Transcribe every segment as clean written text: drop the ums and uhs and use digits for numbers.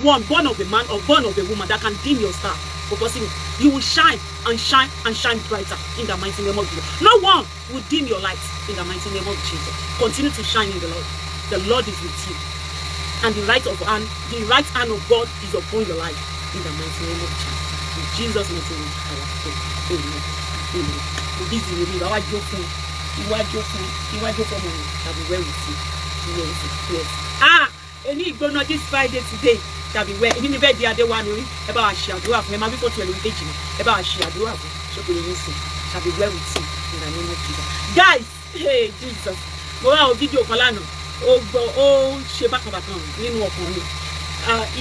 one born of a man or born of a woman that can dim your star. For possible, you will shine and shine and shine brighter in the mighty name of Jesus. No one will dim your light in the mighty name of Jesus. Continue to shine in the Lord. The Lord is with you, and the right hand of God is upon your life in the mighty name of Jesus. In Jesus' mighty name, I have prayed. Amen. Amen. This is the way. Iwájú fún mi. Shall be well with you. Yes. Any igbono this Friday today shall be well. Èmi ni bẹ́ẹ̀ di adé wa ni ẹ bá wa ṣe àdúrà fún ẹ máa bí fọ́tò ẹ̀ lórí page mi ẹ bá wa ṣe àdúrà fún ṣé kò lè yín sí shall be well with you in the name of Jesus. Guys, hey Jesus, mo wá o fídíò kan lánàá ó ṣe bákanbákan nínú ọkàn mi.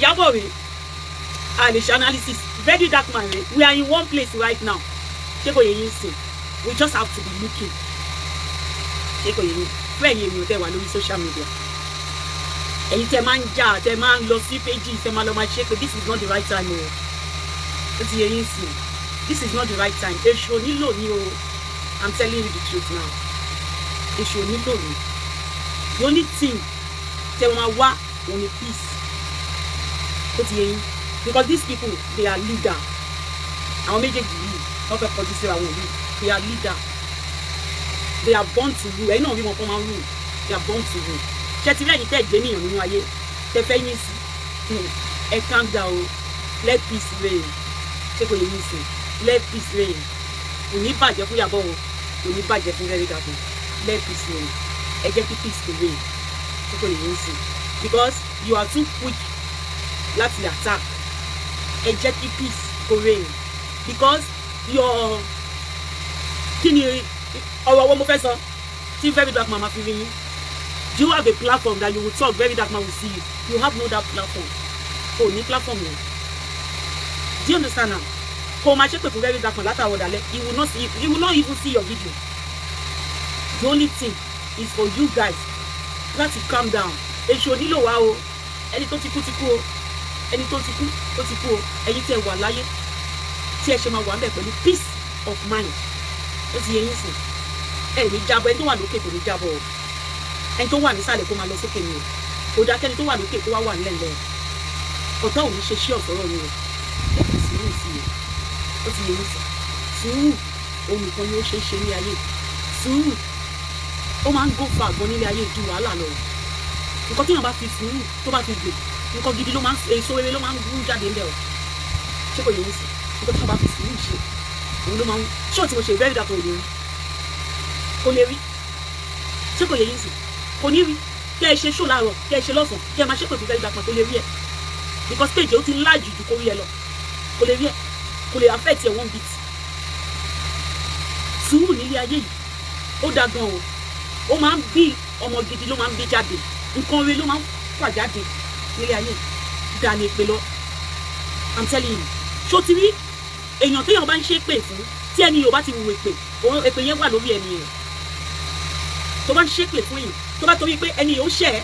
Ìyábọ̀ rẹ̀ a lè ṣe analysis very dark man rẹ̀ we are in one place right now ṣé kò yẹ yín sí we just have to be looking ṣé kò yẹ yín fún ẹ̀yin ènìyàn tẹ́ wà lórí social media. Ẹ̀yin tẹ́ máa ń jà tẹ́ máa ń lọ sí pages tẹ́ máa lọ máa ṣe pé this is not the right time o ó ti yẹ yín sí this is not the right time èṣù nílò ní o I'm telling you the truth now èṣù nílò ní the only thing tẹ́ máa wá òun ni peace ó ti yẹ yín because these people they are leader àwọn méjèèjì yìí wọ́n fẹ́ kọjú sí àwọn òbí they are leader they are born to rule ẹ̀yin náà rí wọn kọ́ máa ń rule they are born to rule ṣe ti rẹ́yìn tẹ́ jẹ́ níyàn nínú ayé tẹ́ fẹ́ yín sí ẹ calm down o let peace reign ṣé kò yẹ yín sí let peace reign kò ní bàjẹ́ fún Ìyábọ̀ o kò ní bàjẹ́ fún very dark let peace reign ẹ jẹ́ kí peace to reign ṣé kò yẹ yín sí because you are too quick láti attack ẹ jẹ́ kí peace to reign because your kí ni ọ̀rọ̀ wo mo fẹ́ sọ tí very dark mama fi rí yín. Do you have a platform that you will talk very dark man will see you? You have no that platform. Oh, ní platform yẹn. Do you understand now? Kò máa ṣe pé fún very dark man látàwọn ọ̀dàlẹ̀. He will not even see your video. The only thing is for you guys láti calm down. Èṣù onílò wa o. Ẹni tó ti kú o. Ẹni tó ti kú ó ti kú o. Ẹ̀yin tẹ́ wà láyé tí ẹ ṣe máa wà ńbẹ̀ pẹ̀lú peace of mind. Ó ti yẹ yín sìn. Ẹ ní jábọ̀ ẹni tó wà lókè kò ní jábọ̀ o. Ẹni tó wà nísàlẹ̀ kó máa lọ sókè ni o kò dá kẹ́ni tó wà lókè kó wá wà nílẹ̀ lọ ọ̀tá ò ní ṣe ṣí ọ̀sọ́rọ̀ ni o ẹ fi sùúrù sí i ó ti yẹ yín sọ sùúrù òun nìkan ni ó ṣe é ṣe ní ayé sùúrù ó máa ń gò fa àgbọn nílé ayé ju wàhálà lọ nǹkan téèyàn bá fi sùúrù tó bá fi gbè nǹkan gidi ló máa ń èso rere ló máa ń gún jáde ńbẹ̀ o ṣé kò yẹ yín sọ nǹkan téèyàn bá fi sùúrù ṣe òun ló máa ń ṣé ò tí mo ṣe very dark òye kò lè rí ṣé kò yẹ yín sọ kò ní rí kẹ́ ẹ ṣe ṣó láàárọ̀ kẹ́ ẹ ṣe lọ́sàn kẹ́ ẹ máa ṣe pẹ̀lú very dark man tó lè rí ẹ because page ó ti ń láàjù ju kó rí ẹ lọ kò lè rí ẹ kò lè affect ẹ one bit sùúrù nílé ayé yìí ó dáa gan o ó máa ń bí ọmọ gidi ló máa ń bí jáde nǹkan rere ló máa ń fà jáde nílé ayé dáa ní èpè lọ I'm telling you ṣó ti rí èèyàn téèyàn bá ń ṣe pè fún tí ẹni yóò bá ti wù èpè yẹn wà lórí ẹni yẹn tó bá ń ṣépè fún yìí tó bá torí pé ẹni yóò ṣẹ̀ ẹ́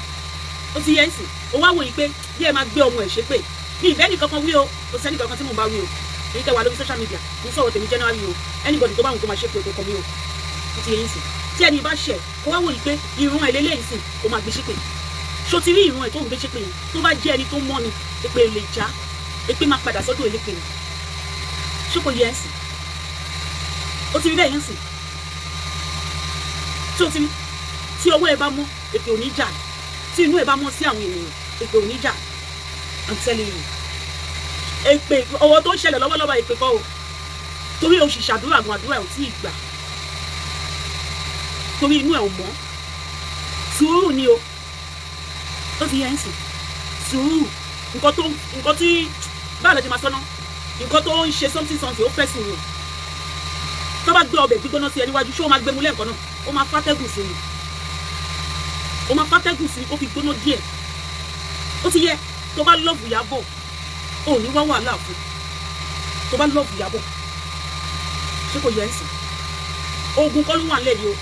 ó ti yẹ ẹ́ sìn ó wá wòye pé bí ẹ máa gbé ọmọ ẹ̀ ṣépè ní ìbẹ́ nìkan kan wí o kò sẹ́ni kankan tí mò ń bá wí o èyí tẹ́ wà lórí social media mo sọ̀rọ̀ tèmi January o anybody tó bá wù kó máa ṣépè kó kọ́ mi o ó ti yẹ yín sìn tí ẹni bá ṣẹ̀ kó wá wòye pé ìrun ẹ̀ lélẹ́yìn sìn kó máa gbé ṣépè ṣó ti rí ìrun ẹ̀ tó ń gbé ṣépè yìí tó bá jẹ́ ẹni tó mọ́ ni èpè lè já èpè máa padà sọ́dọ̀ elépè ni ṣó kò yẹ ẹ́ sìn ó ti rí bẹ́ẹ̀ yẹn sìn tí ó ti rí tí ọwọ́ ẹ bá mọ́ èpè ò ní jà tí inú ẹ bá mọ́ sí àwọn ènìyàn èpè ò ní jà I'm telling you èpè ọwọ́ tó ń ṣẹlẹ̀ lọ́wọ́lọ́wọ́ èpè kọ́ o torí o sì ṣàdúrà gan àdúrà ò tí ì gbà torí inú ẹ ò mọ́ sùúrù ni o ó ti yẹ ń sìn sùúrù nǹkan tí báwo lè ti máa sọ́nà nǹkan tó ń ṣe something ó fẹ́ sùúrù tó bá gbé ọbẹ̀ gbígbóná sí ẹ níwájú ṣé ó máa gbé mu lẹ́ǹkan náà ó máa fàtẹ́gùn sí ni ó máa fàtẹ́gùn sí ni kó fi gbóná díẹ̀ ó ti yẹ tó bá lọ́ọ̀bù Ìyábọ̀ ò ní wá wàhálà fún tó bá lọ́ọ̀bù Ìyábọ̀ ṣé kò yẹ ẹ́ sìn ogun kọ́ ló wà nílẹ̀ yìí o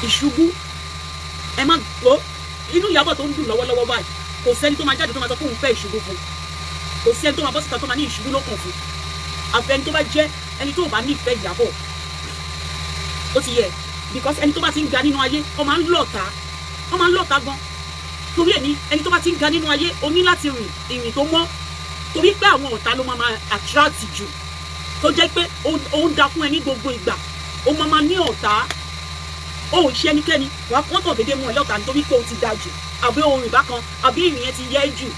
ìṣubú ẹ má gbọ́ inú Ìyábọ̀ tó ń dùn lọ́wọ́lọ́wọ́ báyìí kò sẹ́ni tó máa jáde tó máa sọ pé òun fẹ́ ìṣubú fún kò sí ẹni tó máa bọ́ síta tó máa ní ìṣubú lọ́kàn fún àfẹ́ni tó bá jẹ́ ẹni tó bá nífẹ̀ẹ́ Ìyábọ̀ ó ti yẹ because ẹni tó bá ti ń ga nínú ayé ó máa ń lọ̀tá gan torí ẹni tó bá ti ń ga nínú ayé o ní láti rìn ìrìn tó mọ́, torí pé àwọn ọ̀tá ló máa attract jù, tó jẹ́ pé ó ń da fún ẹ ní gbogbo ìgbà, ó máa ní ọ̀tá, ó ò ṣe ẹnikẹ́ni wà á kọ́tọ̀ dédé mú ẹ lọ́tà nítorí pé o ti da jù, àbí orin bákan, àbí ìrìn yẹn ti yẹ jù.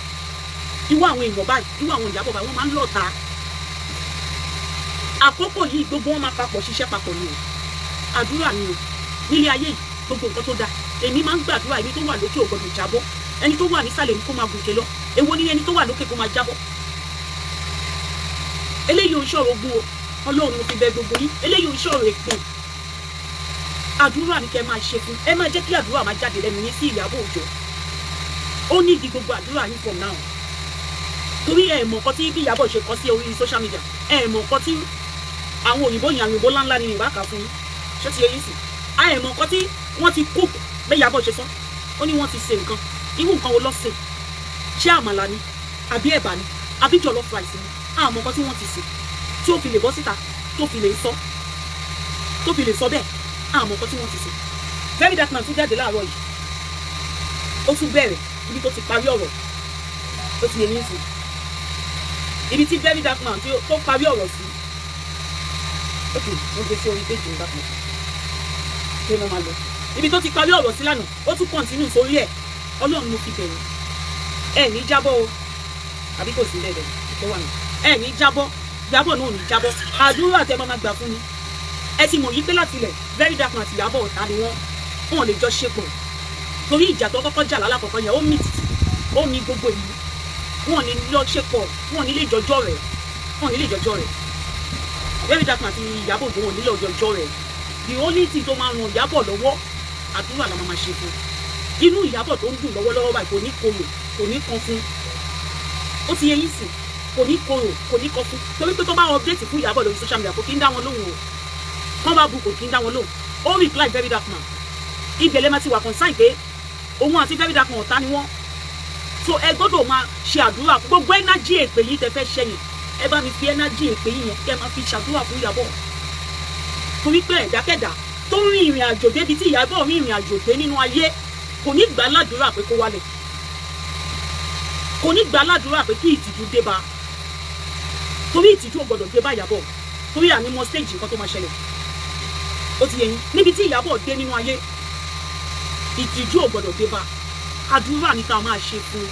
Irú àwọn èèyàn báyìí, irú àwọn Ìyábọ̀ báyìí, wọ́n máa ń lọ́ta. Àkókò yìí gbogbo wọn máa papọ̀ ṣiṣẹ́ papọ̀ ni o, àdúrà ni o. Nílé ayé yìí gbogbo nǹkan tó dáa, èmi máa ń gbàdúrà ẹni tó wà lókè ò gbọdọ̀ jábọ́, ẹni tó wà nísàlẹ̀ ni kó máa gòkè lọ, èwo ni ẹni tó wà lókè kó máa jábọ́. Eléyìí ò ń ṣọ̀rọ̀ ogun o, Ọlọ́run mo fi bẹ̀ gbogbo yín, eléyìí ò ń ṣọ̀rọ̀ èpè. Àdúrà ni kẹ́ máa ṣe fún, ẹ máa jẹ́ kí àdúrà máa jáde lẹ́nu yín sí Ìyábọ̀ Òjó. Ó ní ìdí gbogbo àdúrà yín from now, torí ẹ mọ̀ nǹkan tí bí Ìyábọ̀ ṣe kọ sí orí social media, ẹ mọ̀ nǹkan tí àwọn òyìnbó yẹn, àwọn òyìnbó ńláńlá ni Yorùbá kà fún yín, ṣé ti yẹ yín sí? Ẹ mọ̀ nǹkan tí wọ́n ti kó bẹ́ Ìyábọ̀ ṣe sọ, ó ní wọ́n ti ṣe nǹkan, irú nǹkan wo ló ṣe? Ṣé àmàlà ni, àbí ẹ̀bà ni, àbí jollof rice ni? A mọ̀ nǹkan tí wọ́n ti ṣe tí ó fi lè bọ́ síta, tó fi lè sọ bẹ́ẹ̀, a mọ̀ nǹkan tí wọ́n ti ṣe. Very Dark Man tún jáde láàárọ̀ yìí, ó tún bẹ̀rẹ̀ ibi tó ti parí ọ̀rọ̀, ó ti yẹ yín sí ibi tí Very Dark Man tó parí ọ̀rọ̀ sí. Ok, mo gbé sí orí péjì nígbà kan kí wọ́n máa lọ ibi tó ti parí ọ̀rọ̀ sí lánàá, ó tún kọ́ntínú sórí ẹ̀. Ọlọ́run ló fi bẹ̀rẹ̀, ẹ ní jábọ́ o, àbí kò sí lẹ́dẹ̀ tó wà ní, ẹ ní jábọ́, Ìyábọ̀ náà ò ní jábọ́. Àdúrà tẹ máa gbà fún ni. Ẹ ti mọ̀ yí pé láti ilẹ̀ Very Dark Man àti Ìyábọ̀ ọ̀tá ni wọ́n lè jọ ṣe pọ̀, torí ìjà tó kọ́kọ́ jà lálákọ̀ọ́kọ́ yẹn ó mì tìtì, ó ní gbogbo ìlú, wọn ní lọ ṣe pọ̀, wọn ní lè jọjọ́ rẹ̀, Very Dark Man àti Ìyábọ̀ Òjó wọn ní lè jọjọ́ rẹ̀. The only thing tó máa ràn Ìyábọ̀ lọ́wọ́, àdúrà la máa ṣe fún. Inú Ìyábọ̀ tó ń dùn lọ́wọ́lọ́wọ́ báyìí kò ní korò, kò ní kan fún, ó ti yẹ yín sí, kò ní korò, kò ní kan fún, torí pé tó bá update fún Ìyábọ̀ lórí social media kò kí ń dá wọn lóhùn o, kán bá bu kò kí ń dá wọn lóhùn. Ó reply Very Dark Man, ibẹ̀ lẹ́ máa ti wà concern pé òun àti Very Dark Man ọ̀tá ni wọ́n. So ẹ gbọ́dọ̀ máa ṣe àdúrà fún gbogbo energy èpè yìí tẹ́ fẹ́ ṣẹ́yìn, ẹ bá mi fi energy èpè yìí yẹn kẹ́ máa fi ṣàdúrà fún Ìyábọ̀, torí pé ẹ̀dákẹ́dá tó ń rin ìrìn àjò débi tí Ìyábọ̀ rin ìrìn àjò dé nínú ayé kò ní gbà ládùúrà pé kó wálẹ̀, kò ní gbà ládùúrà pé kí ìtìjú dé bá, torí ìtìjú ò gbọdọ̀ dé bá Ìyábọ̀, torí àní mọ stage nǹkan tó máa ṣẹlẹ̀. Ó ti yẹ yín, níbi tí Ìyábọ̀ dé nínú ayé ìtìjú ò gbọdọ̀ dé bá. Àdúrà ní ká máa ṣe fún,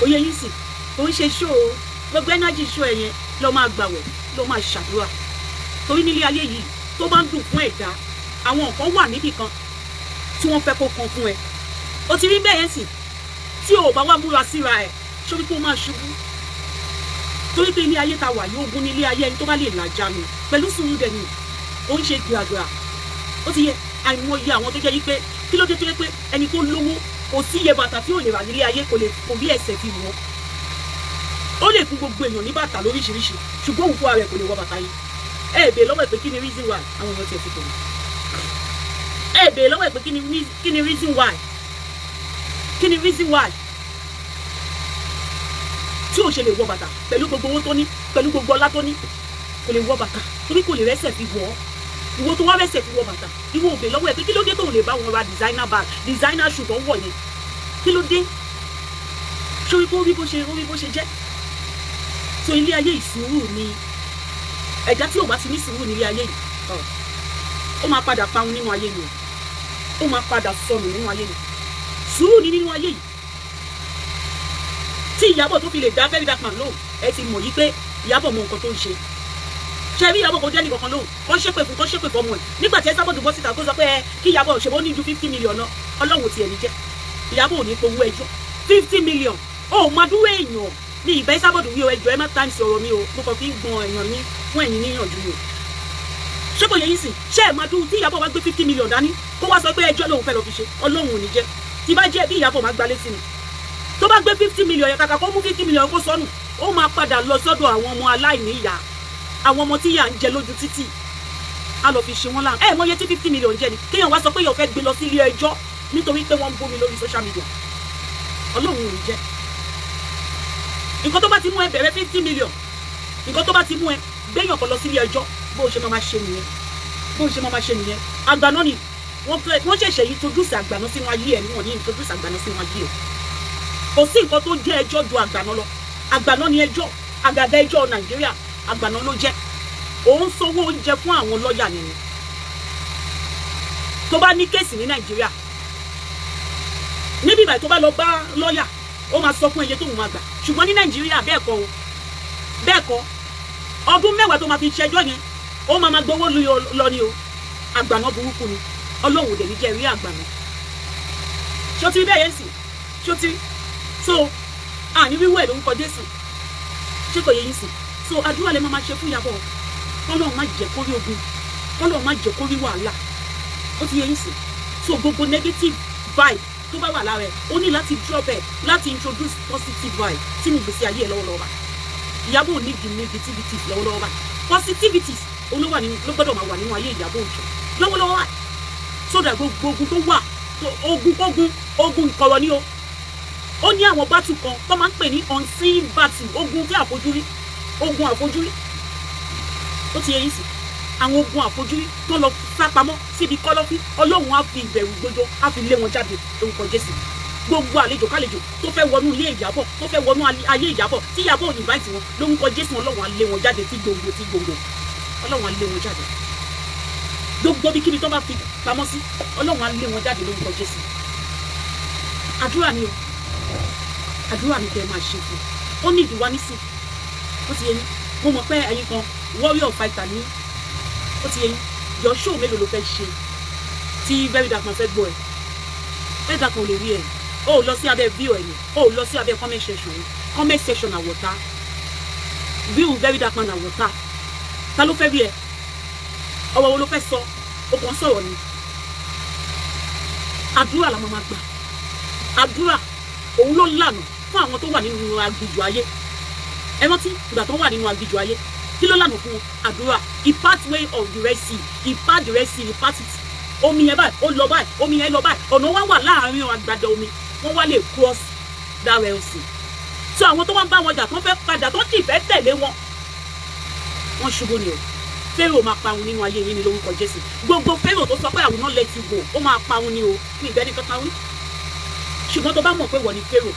ó yẹ yín sì, kò ń ṣe ṣó o, gbogbo energy ṣó ẹ yẹn lọ máa gbàwẹ̀, lọ máa ṣàdúrà, torí nílé ayé yìí tó bá ń dùn fún ẹ̀dá, àwọn nǹkan wà níbì kan tí wọ́n fẹ́ kó kan fún ẹ. Ó ti rí bẹ́ẹ̀ yẹn sì, tí o bá wá múra síra ẹ̀ sórí pé ó máa ṣubú, torí pé ilé ayé ta wà yóò gún nílé ayé ẹni tó bá lè làjà mi pẹ̀lú sùúrù dẹ̀ ni, ó ń ṣe gbìyàgbìyà. Ó ti yẹ àìmọye àwọn tó jẹ́ yí pé kí ló dé tó yẹ pé ẹni tó lówó kò sí iye bàtà tí ò lè rà nílé ayé, kò rí ẹsẹ̀ fi wọ́n. Ó lè fún gbogbo èèyàn ní bàtà lóríṣiríṣi, ṣùgbọ́n òun fún ara ẹ̀ kò lè wọ bàtà yìí. Ẹ bèè lọ́wọ́ ẹ̀ pé kí ni reason why àwọn èèyàn tiẹ̀ fi tòun. Ẹ bèè lọ́wọ́ ẹ̀ pé kí ni reason why, kí ni reason why tí ò ṣe lè wọ bàtà pẹ̀lú gbogbo owó tó ní, pẹ̀lú gbogbo ọlá tó ní, kò lè wọ bàtà torí kò lè rẹ́sẹ̀ fi wọ̀ ọ́. Ìwọ tó wá rẹ́sẹ̀ fi wọ bàtà, ìwọ ò bèè lọ́wọ́ ẹ̀ pé kí ló dé tó lè bá wọn ra designer bag, designer shoe tó ń wọ̀ yẹn, kí ló dé? Sórí pé ó rí bó ṣe jẹ́. So ilé ayé ìsùúrù ni, ẹ̀dá tí ò bá ti ní sùúrù nílé ayé yìí ó máa padà parun nínú ayé yìí, ó máa padà sọnù nínú ayé yìí. Sùúrù ní nínú ayé yìí. Tí Ìyábọ̀ tó fi lè dá Very Dark Man lóhùn, ẹ ti mọ̀ yí pé Ìyábọ̀ mọ nǹkan tó ń ṣe. Ṣé rí Ìyábọ̀ kò jẹ́ nìkan kan lóhùn, kọ́ ṣépè fún ọmọ ẹ̀. Nígbà tí ẹ sábọ̀ dùbọ́ síta tó sọ pé kí Ìyábọ̀ ṣe bó ní ju 50 million náà, Ọlọ́run ti ẹ̀ ní jẹ́. Ìyábọ̀ ò ní powó ẹjọ́ 50 million. Ó máa dúró èèyàn ní ìbẹ́ sábọ̀dù wí o, ẹjọ́ ẹ má times ọ̀rọ̀ mi o, mo kàn fi ń gbọ́n èèyàn ní fún ẹ̀yìn níyànjú o. Ṣé kò yẹ yín sìn? Ṣé ẹ̀ máa dúró tí Ìyábọ̀ wá gbé 50 million dání kó wá sọ pé ẹjọ́ lòun fẹ́ lọ fi ṣe? Ọlọ́run ò ní jẹ́. Tí bá jẹ́ bí Ìyábọ̀ máa gbalé sí ni. Tó bá gbé 50 million yẹn kàkà kó mú 50 million kó sọnù, ó máa padà lọ sọ́dọ̀ àwọn ọmọ aláìní ìyá, àwọn ọmọ tí ìyà ń jẹ lójú títì, á lọ fi ṣe wọ́n láàrín. Ẹ mọ iye tí 50 million jẹ́ ni, kéèyàn wá sọ pé yóò fẹ́ gbé lọ sí ilé ẹjọ́ nítorí pé wọ́n ń bómi lórí social media. Ọlọ́run ò ní jẹ́. Nǹkan tó bá ti mú ẹ bẹ̀rẹ̀ 50 million, nǹkan tó bá ti mú ẹ gbéyàn kan lọ sí ilé ẹjọ́, bó o ṣe máa ṣe nìyẹn, àgbà náà ni wọ́n ṣẹ̀ṣẹ̀ introduce àgbàná sínú ayé ẹ̀ ni wọ́n ní introduce àgbàná sínú ayé ẹ̀. Kò sí nǹkan tó jẹ́ ẹjọ́ ju àgbàná lọ. Àgbàná ni ẹjọ́, àgàgà ẹjọ́ Nàìjíríà, àgbàná ló jẹ́. Òun sanwó oúnjẹ fún àwọn lọ́ọ̀yà nínú. Tó bá ní kéèsì ní Nàìjíríà, níbi ìbàdí tó bá lọ bá lọ́ọ̀yà, ó máa sọ fún iye tó ń máa gbà. Ṣùgbọ́n ní Nàìjíríà bẹ́ẹ̀ kọ́ o, bẹ́ẹ̀ kọ́. Ọdún mẹ́wàá tó máa fi ṣẹjọ́ yẹn, ó máa gbowó lọ ni o. Àgbàná burúkú ni. Ọlọ́run ò dẹ̀ ní jẹ́ rí àgbàná. Ṣé o ti rí bẹ́ẹ̀ yẹn sì? Ṣé o ti rí? So àní wíwọ́ ẹ̀ lórúkọ Jésù. Ṣé kò yẹ yín sì? So àdúrà lè máa ṣe fún Ìyábọ̀. Ọlọ́run má jẹ́ kó rí ogun. Ọlọ́run má jẹ́ kó rí wàhálà. Ó ti yẹ yín sì? So gbogbo negative vibe tó bá wà lára ẹ̀, ó ní láti drop ẹ̀ láti introduce positive vibe sínú ìgbésí ayé ẹ̀ lọ́wọ́lọ́wọ́ báyìí. Ìyábọ̀ ò ní di negativities lọ́wọ́lọ́wọ́ báyìí. Positivities ló gbọ́dọ̀ máa wà nínú ayé Ìyábọ̀ Òjó lọ́wọ́lọ́wọ́ báyìí. So that gbogbo ogun tó wà, ogun ìkọ̀rọ̀ ni o. Ó ní àwọn battle kan tó máa ń pè ní unseen battle, ogun tí àfojúrí, ogun àfojúrí. Ó ti yẹ yín sí. Àwọn ogun àfojúrí tó lọ sápamọ́ síbi kọ́lọ́fín, Ọlọ́run á fi ìbẹ̀rù gbójó, á fi lé wọn jáde lórúkọ Jésù. Gbogbo àlejò kálejò tó fẹ́ wọnú ilé Ìyábọ̀, tó fẹ́ wọnú ayé Ìyábọ̀, tí Ìyábọ̀ invite wọn lórúkọ Jésù, Ọlọ́run á lé wọn jáde tí gbòǹgbò. Ọlọ́run á lé wọn jáde. Gbogbo bí kíbi tó bá fi pamọ́ sí, Ọlọ́run á lé wọn jáde lórúkọ Jésù. Àdúrà ni o. Àdúrà ni kẹ́ máa ṣe fún. Ó ní ìdíwá nísìn. Ó ti yẹ yín. Mo mọ̀ pé ẹ̀yin kan warrior fighter ní. Ó ti yẹ yín. Your show mélòó ló fẹ́ ṣe tí Very Dark Man fẹ́ gbọ́ ẹ̀. Very Dark Man ò lè rí ẹ̀. Ó lọ sí abẹ́ view ẹ̀ ni. Ó lọ sí abẹ́ comment section ẹ̀. Comment section àwọ̀tá. View Very Dark Man àwọ̀tá. Ta ló fẹ́ rí ẹ? Ọwọ́ wo ló fẹ́ sọ? Ó kàn sọ̀rọ̀ ni. Àdúrà la máa gbà. Àdúrà òun ló lànà fún àwọn tó wà nínú aginjù ayé. Ẹ rántí ìgbà tó wà nínú aginjù ayé, kí ló lànà fún wọn? Àdúrà. He part way of the Red Sea. He part the Red Sea. He part it. Omi yẹn báyìí, ó lọ báyìí, omi yẹn lọ báyìí. Ọ̀nà wá wà láàárín àgbàdo omi. Wọ́n wá lè cross that Red Sea. So àwọn tó wá ń bá wọn jà tó ń fẹ́ padà tó ń sì fẹ́ tẹ̀lé wọn, wọ́n ṣubú ni o. Pharaoh máa parun nínú ayé yín ní lórúkọ Jésù. Gbogbo Pharaoh tó sọ pé I will not let you go, ó máa parun ni o. Ní ìbẹ́ni kankan wí. Ṣùgbọ́n tó bá mọ̀ pé wọ́n ni Pharaoh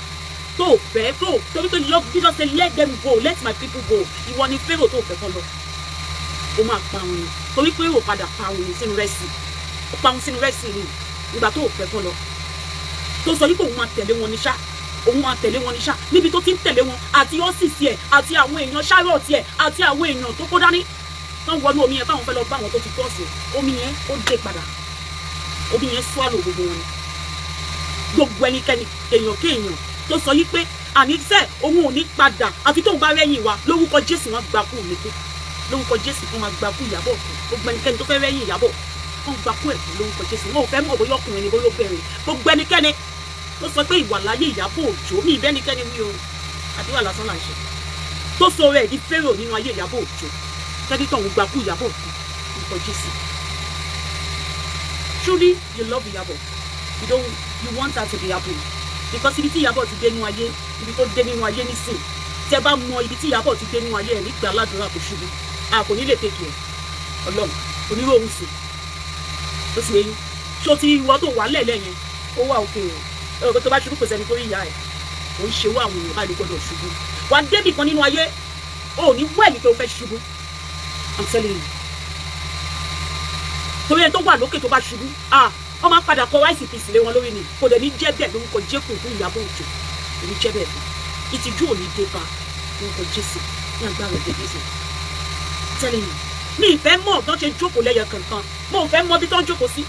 tó fẹ́ tó torí pé love Jesus say let them go, let my people go. Ìwọ ni Pharaoh tó fẹ́ kọ́ lọ. Ó máa parun ni torí pé ó padà parun ni sínú rẹ́sì. Ó parun sínú rẹ́sì ni ìgbà tó fẹ́ kọ́ lọ. Tó sọ wípé òun máa tẹ̀lé wọn ní ṣá. Òun máa tẹ̀lé wọn ní ṣá. Níbi tó ti ń tẹ̀lé wọn àti ọ́sìsì ẹ̀ àti àwọn èèyàn ṣáròtì ẹ̀ àti àwọn èèyàn tó kó dání. Tán wọnú omi yẹn báwọn fẹ́ lọ bá àwọn tó ti tọ́sí. Omi yẹn ó dé padà. Omi yẹn swallow gbogbo wọn ni. Gbogbo ẹnikẹ́ni èèyàn kéèyàn tó sọ yí pé àníṣe òun ò ní padà àfi tóun bá rẹ́yìn wa lórúkọ Jésù wọn gbà kú mi pé lórúkọ Jésù wọn máa gbà kú Ìyábọ̀ kú. Gbogbo ẹnikẹ́ni tó fẹ́ rẹ́yìn Ìyábọ̀ wọn gbà kú ẹ̀kú lórúkọ Jésù. Wọn ò fẹ́ mọ̀ bóyá ọkùnrin ni bóyá obìnrin. Gbogbo ẹnikẹ́ni tó sọ pé ìwà láyé Ìyábọ̀ Òjó mi ìbẹ́ ẹnikẹ́ni wí o àdúrà lásán là ń ṣe tó sọ rẹ̀ di Pharaoh nínú ayé Ìyábọ̀ Òjó kẹ́ni tó ń gbà kú Ìyábọ̀ kú lórúkọ Jésù. Truly you love Ìyábọ̀. You want her to be happy because ibi tí Ìyábọ̀ ti dé nínú ayé, ibi tó dé nínú ayé nísìn, tẹ́ bá mọ ibi tí Ìyábọ̀ ti dé nínú ayé ẹ̀ nígbà aládùúrà kò ṣubú, a kò ní lè tèkì ẹ̀ Ọlọ́run onírò òun sì ó sì eyín ṣó ti ìwọ tó wà lẹ́lẹ́ yẹn ó wà òkè o ẹ̀rọ tó bá ṣubú kò sẹ́ni tó rí ìyá ẹ̀ ò ń ṣe wá àwọn èèyàn báyìí ló gbọ́dọ̀ ṣubú wà á débì kan nínú ayé ò ní wẹ́ẹ̀lì tó fẹ́ ṣubú I'm telling you torí ẹni tó wà lókè tó bá ṣubú wọ́n máa padà kọ ráìsì pìsì lé wọn lórí ni kò dẹ̀ ní jẹ́ bẹ́ẹ̀ lórúkọ Jésù fún Ìyábọ̀ Òjó kò ní jẹ́ bẹ́ẹ̀ fún ìtìjú ò ní dé bá lórúkọ Jésù ní agbára ẹ̀jẹ̀ Jésù telling you mi ìfẹ́ mọ̀ tó ṣe jókòó lẹ́yẹ kankan mo ò fẹ́ mọ bí tó ń jókòó sí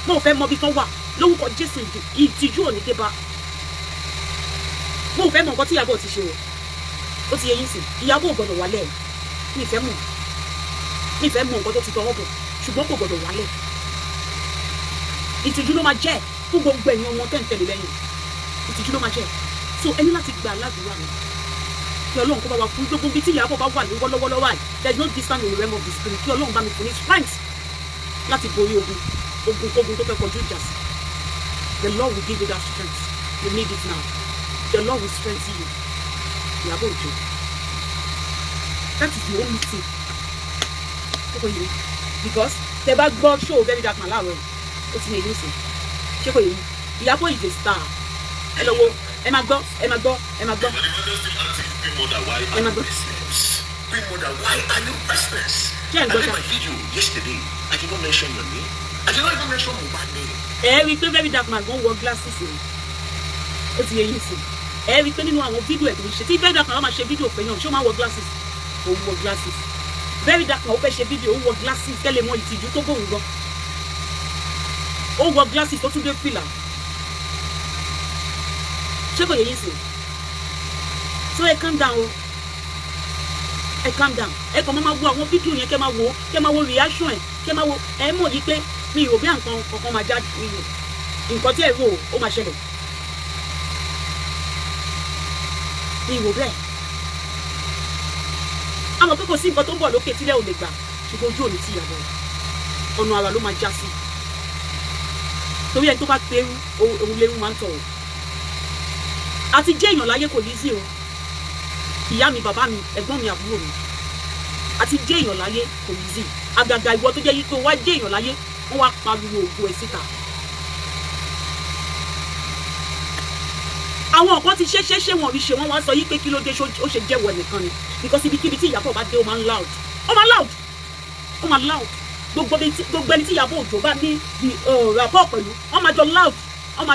mo ò fẹ́ mọ bí tó wà lórúkọ Jésù ìtìjú ò ní dé bá mo ò fẹ́ mọ nǹkan tí Ìyábọ̀ ti ṣe o ó ti yẹ yín sí Ìyábọ̀ ò gbọdọ̀ wálẹ̀ mi ìfẹ́ mọ̀ nǹkan tó ti tọwọ́ bọ̀ ṣùgbọ́n kò gbọdọ̀ wálẹ̀ ìtìjú ló máa jẹ́ fún gbogbo ẹ̀yin ọmọ tẹ̀ǹtẹ̀lẹ̀ lẹ́yìn ìtìjú ló máa jẹ́ so ẹni láti gba aládùúrà mi kí Ọlọ́run kó bá wa fún gbogbo ibi tí Ìyábọ̀ bá wà ní wọ́lọ́wọ́lọ́ wáyé there is no distance in the realm of the spirit kí Ọlọ́run bá mi fún ní strength láti borí ogun tó fẹ́ kọjú ìjà sí the Lord will give you that strength you need it now the Lord will strengthen you Ìyábọ̀ Òjó that is the only thing kókó yìí because tẹ bá gbọ́ show Very Dark Man láàárọ̀ ó ti yẹ yín sí ṣé kò yẹ yín Ìyábọ̀ is a star ẹ lọ wo ẹ máa gbọ́ ẹ máa gbọ́ ẹ máa gbọ́ ẹ máa gbọ́. Queen Mother, why are you restless? I did my video yesterday. I did not mention your name. I did not even mention Mohbad's name. Rí i pé very dark man gan wọ glasses ni ó ti yẹ yín sí rí i pé nínú àwọn fídíò ẹ̀ tó ń ṣe tí very dark man máa ṣe fídíò fẹ́yàn ṣé ó máa wọ glasses òun wọ glasses very dark man ó fẹ́ ṣe fídíò ó wọ glasses kẹ́lẹ̀ mọ ìtìjú tó bóun gan ó wọ glasses tó tún dé fìlà ṣé kò yẹ yín sí so ẹ calm down o ẹ calm down ẹ kàn máa wo àwọn fídíò yẹn kẹ́ máa wo reaction ẹ kẹ́ máa wo ẹ mọ̀ yìí pé mi ò bí nǹkan kankan máa já nǹkan tí ẹ rò ó máa ṣẹlẹ̀ mi ò bẹ́ẹ̀ àmọ́ pé kò sí nǹkan tó ń bọ̀ lókè tílẹ̀ ò lè gbà ṣùgbọ́n ojú òní tí Ìyábọ̀ ọ̀nà àrà ló máa já sí torí ẹni tó bá pẹ́rú òun lérú máa ń tọ̀ àti jẹ́ èèyàn láyé kò ní sí o ìyá mi bàbá mi ẹ̀gbọ́n mi àbúrò mi àti jẹ́ èèyàn láyé kò ní sí àgàgà ìwọ tó jẹ́ yìí tó wá jẹ́ èèyàn láyé wọ́n wá pariwo ògo ẹ̀ síta. àwọn kan ti ṣe wọn rí ṣe wọn wá sọ yí pé kí ló dé ó ṣe jẹ́wọ́ nìkan ni because ibikíbi tí Ìyábọ̀ bá dé ó máa ń loud gbogbo ẹni tí Ìyábọ̀ Òjó bá ní rapport pẹ̀lú wọ́n máa jọ loud wọ́n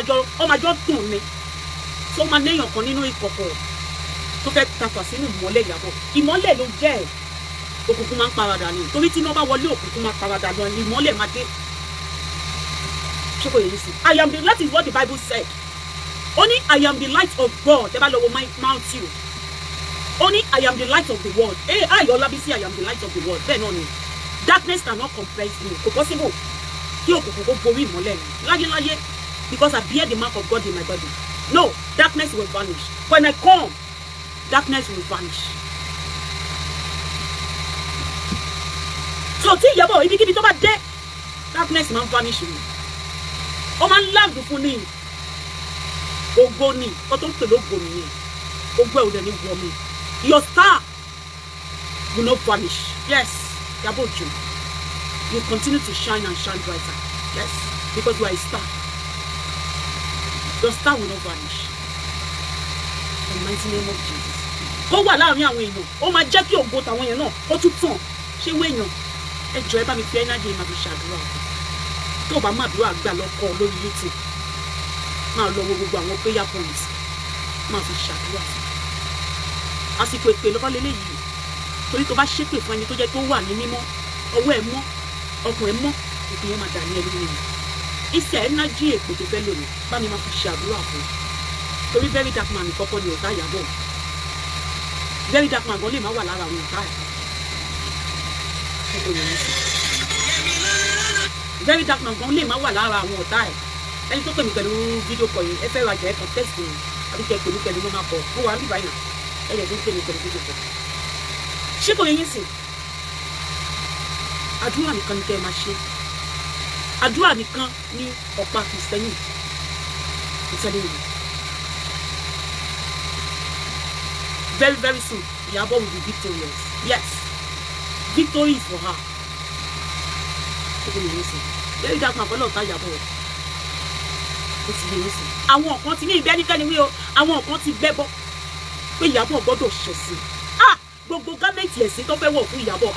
máa jọ dùn ni tó máa léèyàn kan nínú ìkọ̀kọ̀ tó fẹ́ tafà sínú ìmọ́lẹ̀ Ìyábọ̀ ìmọ́lẹ̀ ló jẹ́ òkùnkùn máa ń paradà ni torí tí iná bá wọlé òkùnkùn máa paradà lọ ní ìmọ́lẹ̀ máa dé ṣé kò yẹ yín sí that is what the Bible said. Only I am the light of God. Ẹ bá lọ wo Matthew. Only I am the light of the world. Olabisi, I am the light of the world. Bẹ́ẹ̀ náà ni. Darkness cannot comprehend me. Kò possible. Kí òkùnkùn kó borí ìmọ́lẹ̀ mi. Láyé because I bear the mark of God in my body. No, darkness will vanish. When I come, darkness will vanish. So tí Ìyábọ̀ ibikíbi tó bá dé, darkness máa ń vanish mi. Ó máa ń láàbù fún ni. Ògo ni kó tó ń pè lógo nìyẹn ògo ẹ̀ ò dẹ̀ ní wọ mi your star will not vanish. Yes, Ìyábọ̀ Òjó, you continue to shine and shine brighter. Yes, because you are a star. Your star will not vanish. In the mighty name of Jesus. Ó wà láàrin àwọn èèyàn ó máa jẹ́ kí ògo tàwọn èèyàn náà ó tún tàn ṣé wéèyàn ẹ jọ̀ọ́ ẹ bá mi fi energy máa fi ṣàdúrà tó o bá má àdúrà gbà lọ́kọ̀ lórí YouTube máa lọ wo gbogbo àwọn prayer points máa fi ṣàdúrà àsìkò èpè lọ́kọ́ lélẹ́yìí torí tó bá ṣépè fún ẹni tó jẹ́ tó wà ní mímọ́ ọwọ́ ẹ̀ mọ́ ọkùn ẹ̀ mọ́ èpè yẹn máa dà ní ẹlú nìyẹn iṣẹ́ ẹnájí èpè tó fẹ́ lónìí bá mi máa fi ṣàdúrà fún torí very dark man kọ́kọ́ ni ọ̀tá Ìyábọ̀ very dark man gan lè má wà lára àwọn ọ̀tá ẹ̀ very dark man gan lè má wà lára àwọn ọ̀tá ẹ̀ ẹni tó pè mí pẹ̀lú fídíò kọ yìí ẹ fẹ́ rajà ẹ kàn tẹ́sì mi àbí kẹ́ pè mí pẹ̀lú ló máa kọ mo wà níbàyìí náà ẹ yẹ kí n pè mí pẹ̀lú fídíò kọ. ṣé kò yẹ yín sìn àdúrà nìkan ni kẹ́ ẹ máa ṣe àdúrà nìkan ní ọ̀pá kìrìsìtẹ́nì ìtẹ́lẹ̀ yìí very very soon Ìyábọ̀ will be victorious. Yes, victory is for her. ṣé kò yẹ yín sìn very dark man fọlọ́ ọ̀tá Ìyábọ̀ ó ti yẹ yín sìn àwọn kan ti ní ìbẹ́ níkẹ́ni wí o àwọn kan ti gbẹ́bọ́ pé Ìyábọ̀ gbọ́dọ̀ ṣẹ̀sìn gbogbo gámẹ́ǹtì ẹ̀sìn tó fẹ́ wọ̀ fún Ìyábọ̀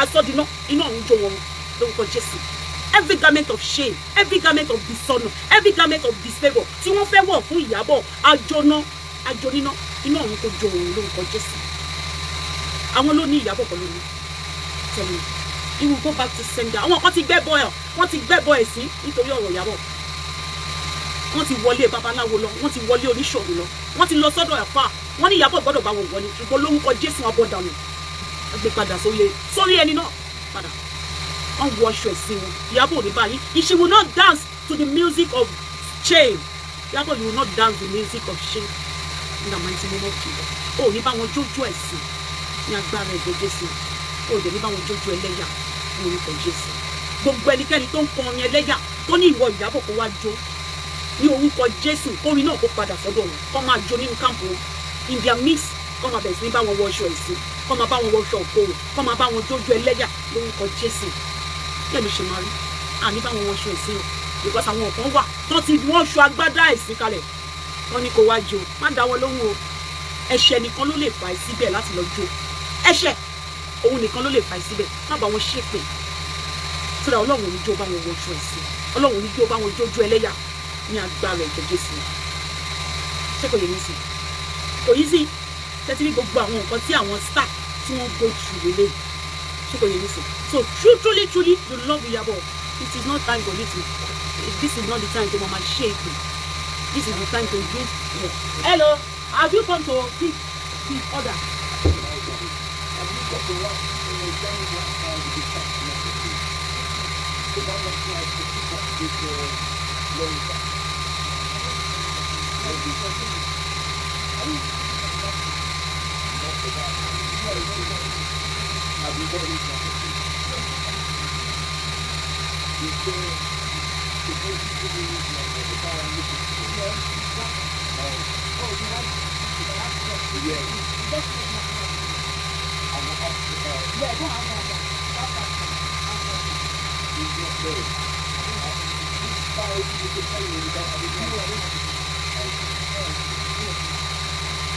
asọ́dínà iná ọ̀hún jó wọn lórúkọ Jésù. Every garment of shame, every garment of dishonor, every garment of disfavour tí wọ́n fẹ́ wọ̀ fún Ìyábọ̀ ajóníná iná ọ̀hún kò jó wọn lórúkọ Jésù. àwọn ló ní Ìyábọ̀ kan lónìí tẹ̀lé he will go back to sender. àwọn kan ti gbẹ́bọ ẹ̀ wọ́n ti gbẹ́bọ ẹ̀ sí nítorí ọ̀rọ̀ Ìyábọ̀ wọ́n ti wọlé babaláwo lọ wọ́n ti wọlé oníṣòwò lọ wọ́n ti lọ sọ́dọ̀ ẹ̀fà wọ́n ní Ìyábọ̀ gbọ́dọ̀ bá wọn wọlé ṣùgbọ́n lórúkọ Jésù abọ́dànù ẹgbẹ́ padà sórí ẹni náà padà wọ́n wọ aṣọ ẹ̀sìn wọn Ìyábọ̀ ò ní báyìí she will not dance to the music of shame. Ìyábọ̀ you will not dance the music of shame in the mighty name of Jesus. ò ní bá wọn jójó ẹ̀sìn ní agbára ẹ̀jẹ̀ Jésù ò dẹ̀ ní bá wọn jójó ẹlẹ́yà ní orúkọ Jésù. gbogbo ẹnikẹ́ni tó ń kọ orin ẹlẹ́yà tó ní ìwọ Ìyábọ̀ kó wá jó ní orúkọ Jésù orin náà kó padà sọ́dọ̀ wọn kó máa jó nínú káàmpù wọn in their midst kó máa bẹ̀rẹ̀ sí ní bá wọn wọ aṣọ ẹ̀sìn kó máa bá wọn wọ aṣọ òkòrò kó máa bá wọn jójó ẹlẹ́yà lórúkọ Jésù. Yẹ́mi ṣe máa rí àní bá wọn wọ aṣọ ẹ̀sìn o because àwọn kan wà tó ti wọ́n ṣọ agbádá ẹ̀sìn kalẹ̀ wọ́n ní kó wá jó má dá wọn lóhùn o ẹ̀ṣẹ̀ nìkan ló lè fà á síbẹ̀ láti lọ jó ẹ̀ṣẹ̀ òun nìkan ló lè fà á síbẹ̀ má bá wọn ṣépè sódà ọlọ́run ò ní jó bá wọn wọṣọ ẹ̀sìn ọlọ́run ò ní jó bá wọn jójú ẹlẹ́yà ní agbára ẹ̀jẹ̀ Jésù ṣé kò yẹ ní sí kò yí sí tẹ́tí bí gbogbo àwọn nǹkan tí àwọn star tí wọ́n go through lélẹ̀ ṣé kò yẹ ní sí so truly you love Iyabo it is not time for you to this is not the time to mama shake me this is the time to do yeah. Hello, have you come to pick the order?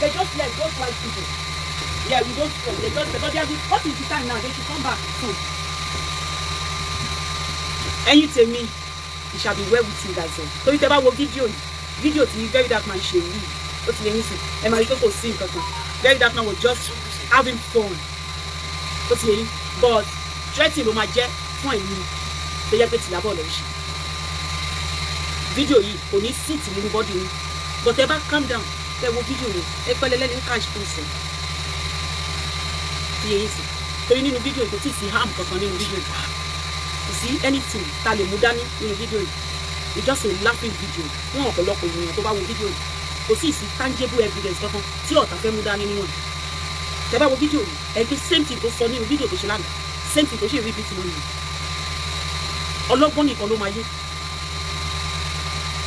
They just let those white people. Yeah, we don't stop. They just because they have what is the time now? They should come back soon. Ẹ̀yin tèmi, it shall be well with you guys. So you tell me video tí Very Dark Man ṣe yìí. Ó ti lè ní sí. Ẹ máa rí pé kò sí nǹkan kan. Very Dark Man was just having fun. Ó ti lè yín. But threatening ló máa jẹ́ fún ẹ̀yin tó yẹ pé tìlábọ̀ lọ ṣe. Video yìí kò ní sit nínú body yín. But ẹ bá calm down. Ẹ wo video yìí. Ẹ pẹ́lẹ́ lẹ́ni cash person. Iye yìí sí. Torí nínú video yìí kò tí ì sí harm kankan nínú video yìí. Kò sí anything tá lè mú dání nínú video yìí. It's just a laughing video. Fún ọ̀pọ̀lọpọ̀ ènìyàn tó bá wo video yìí. Kò sí tangible evidence kankan tí ọ̀tá fẹ́ mú dání nínú ẹ̀. Tẹ́ bá wo video yìí, ẹ same thing tó sọ nínú video tó ṣe lánàá. Same thing tó ṣe repeat nínú yìí. Ọlọ́gbọ́n nìkan ló máa yé.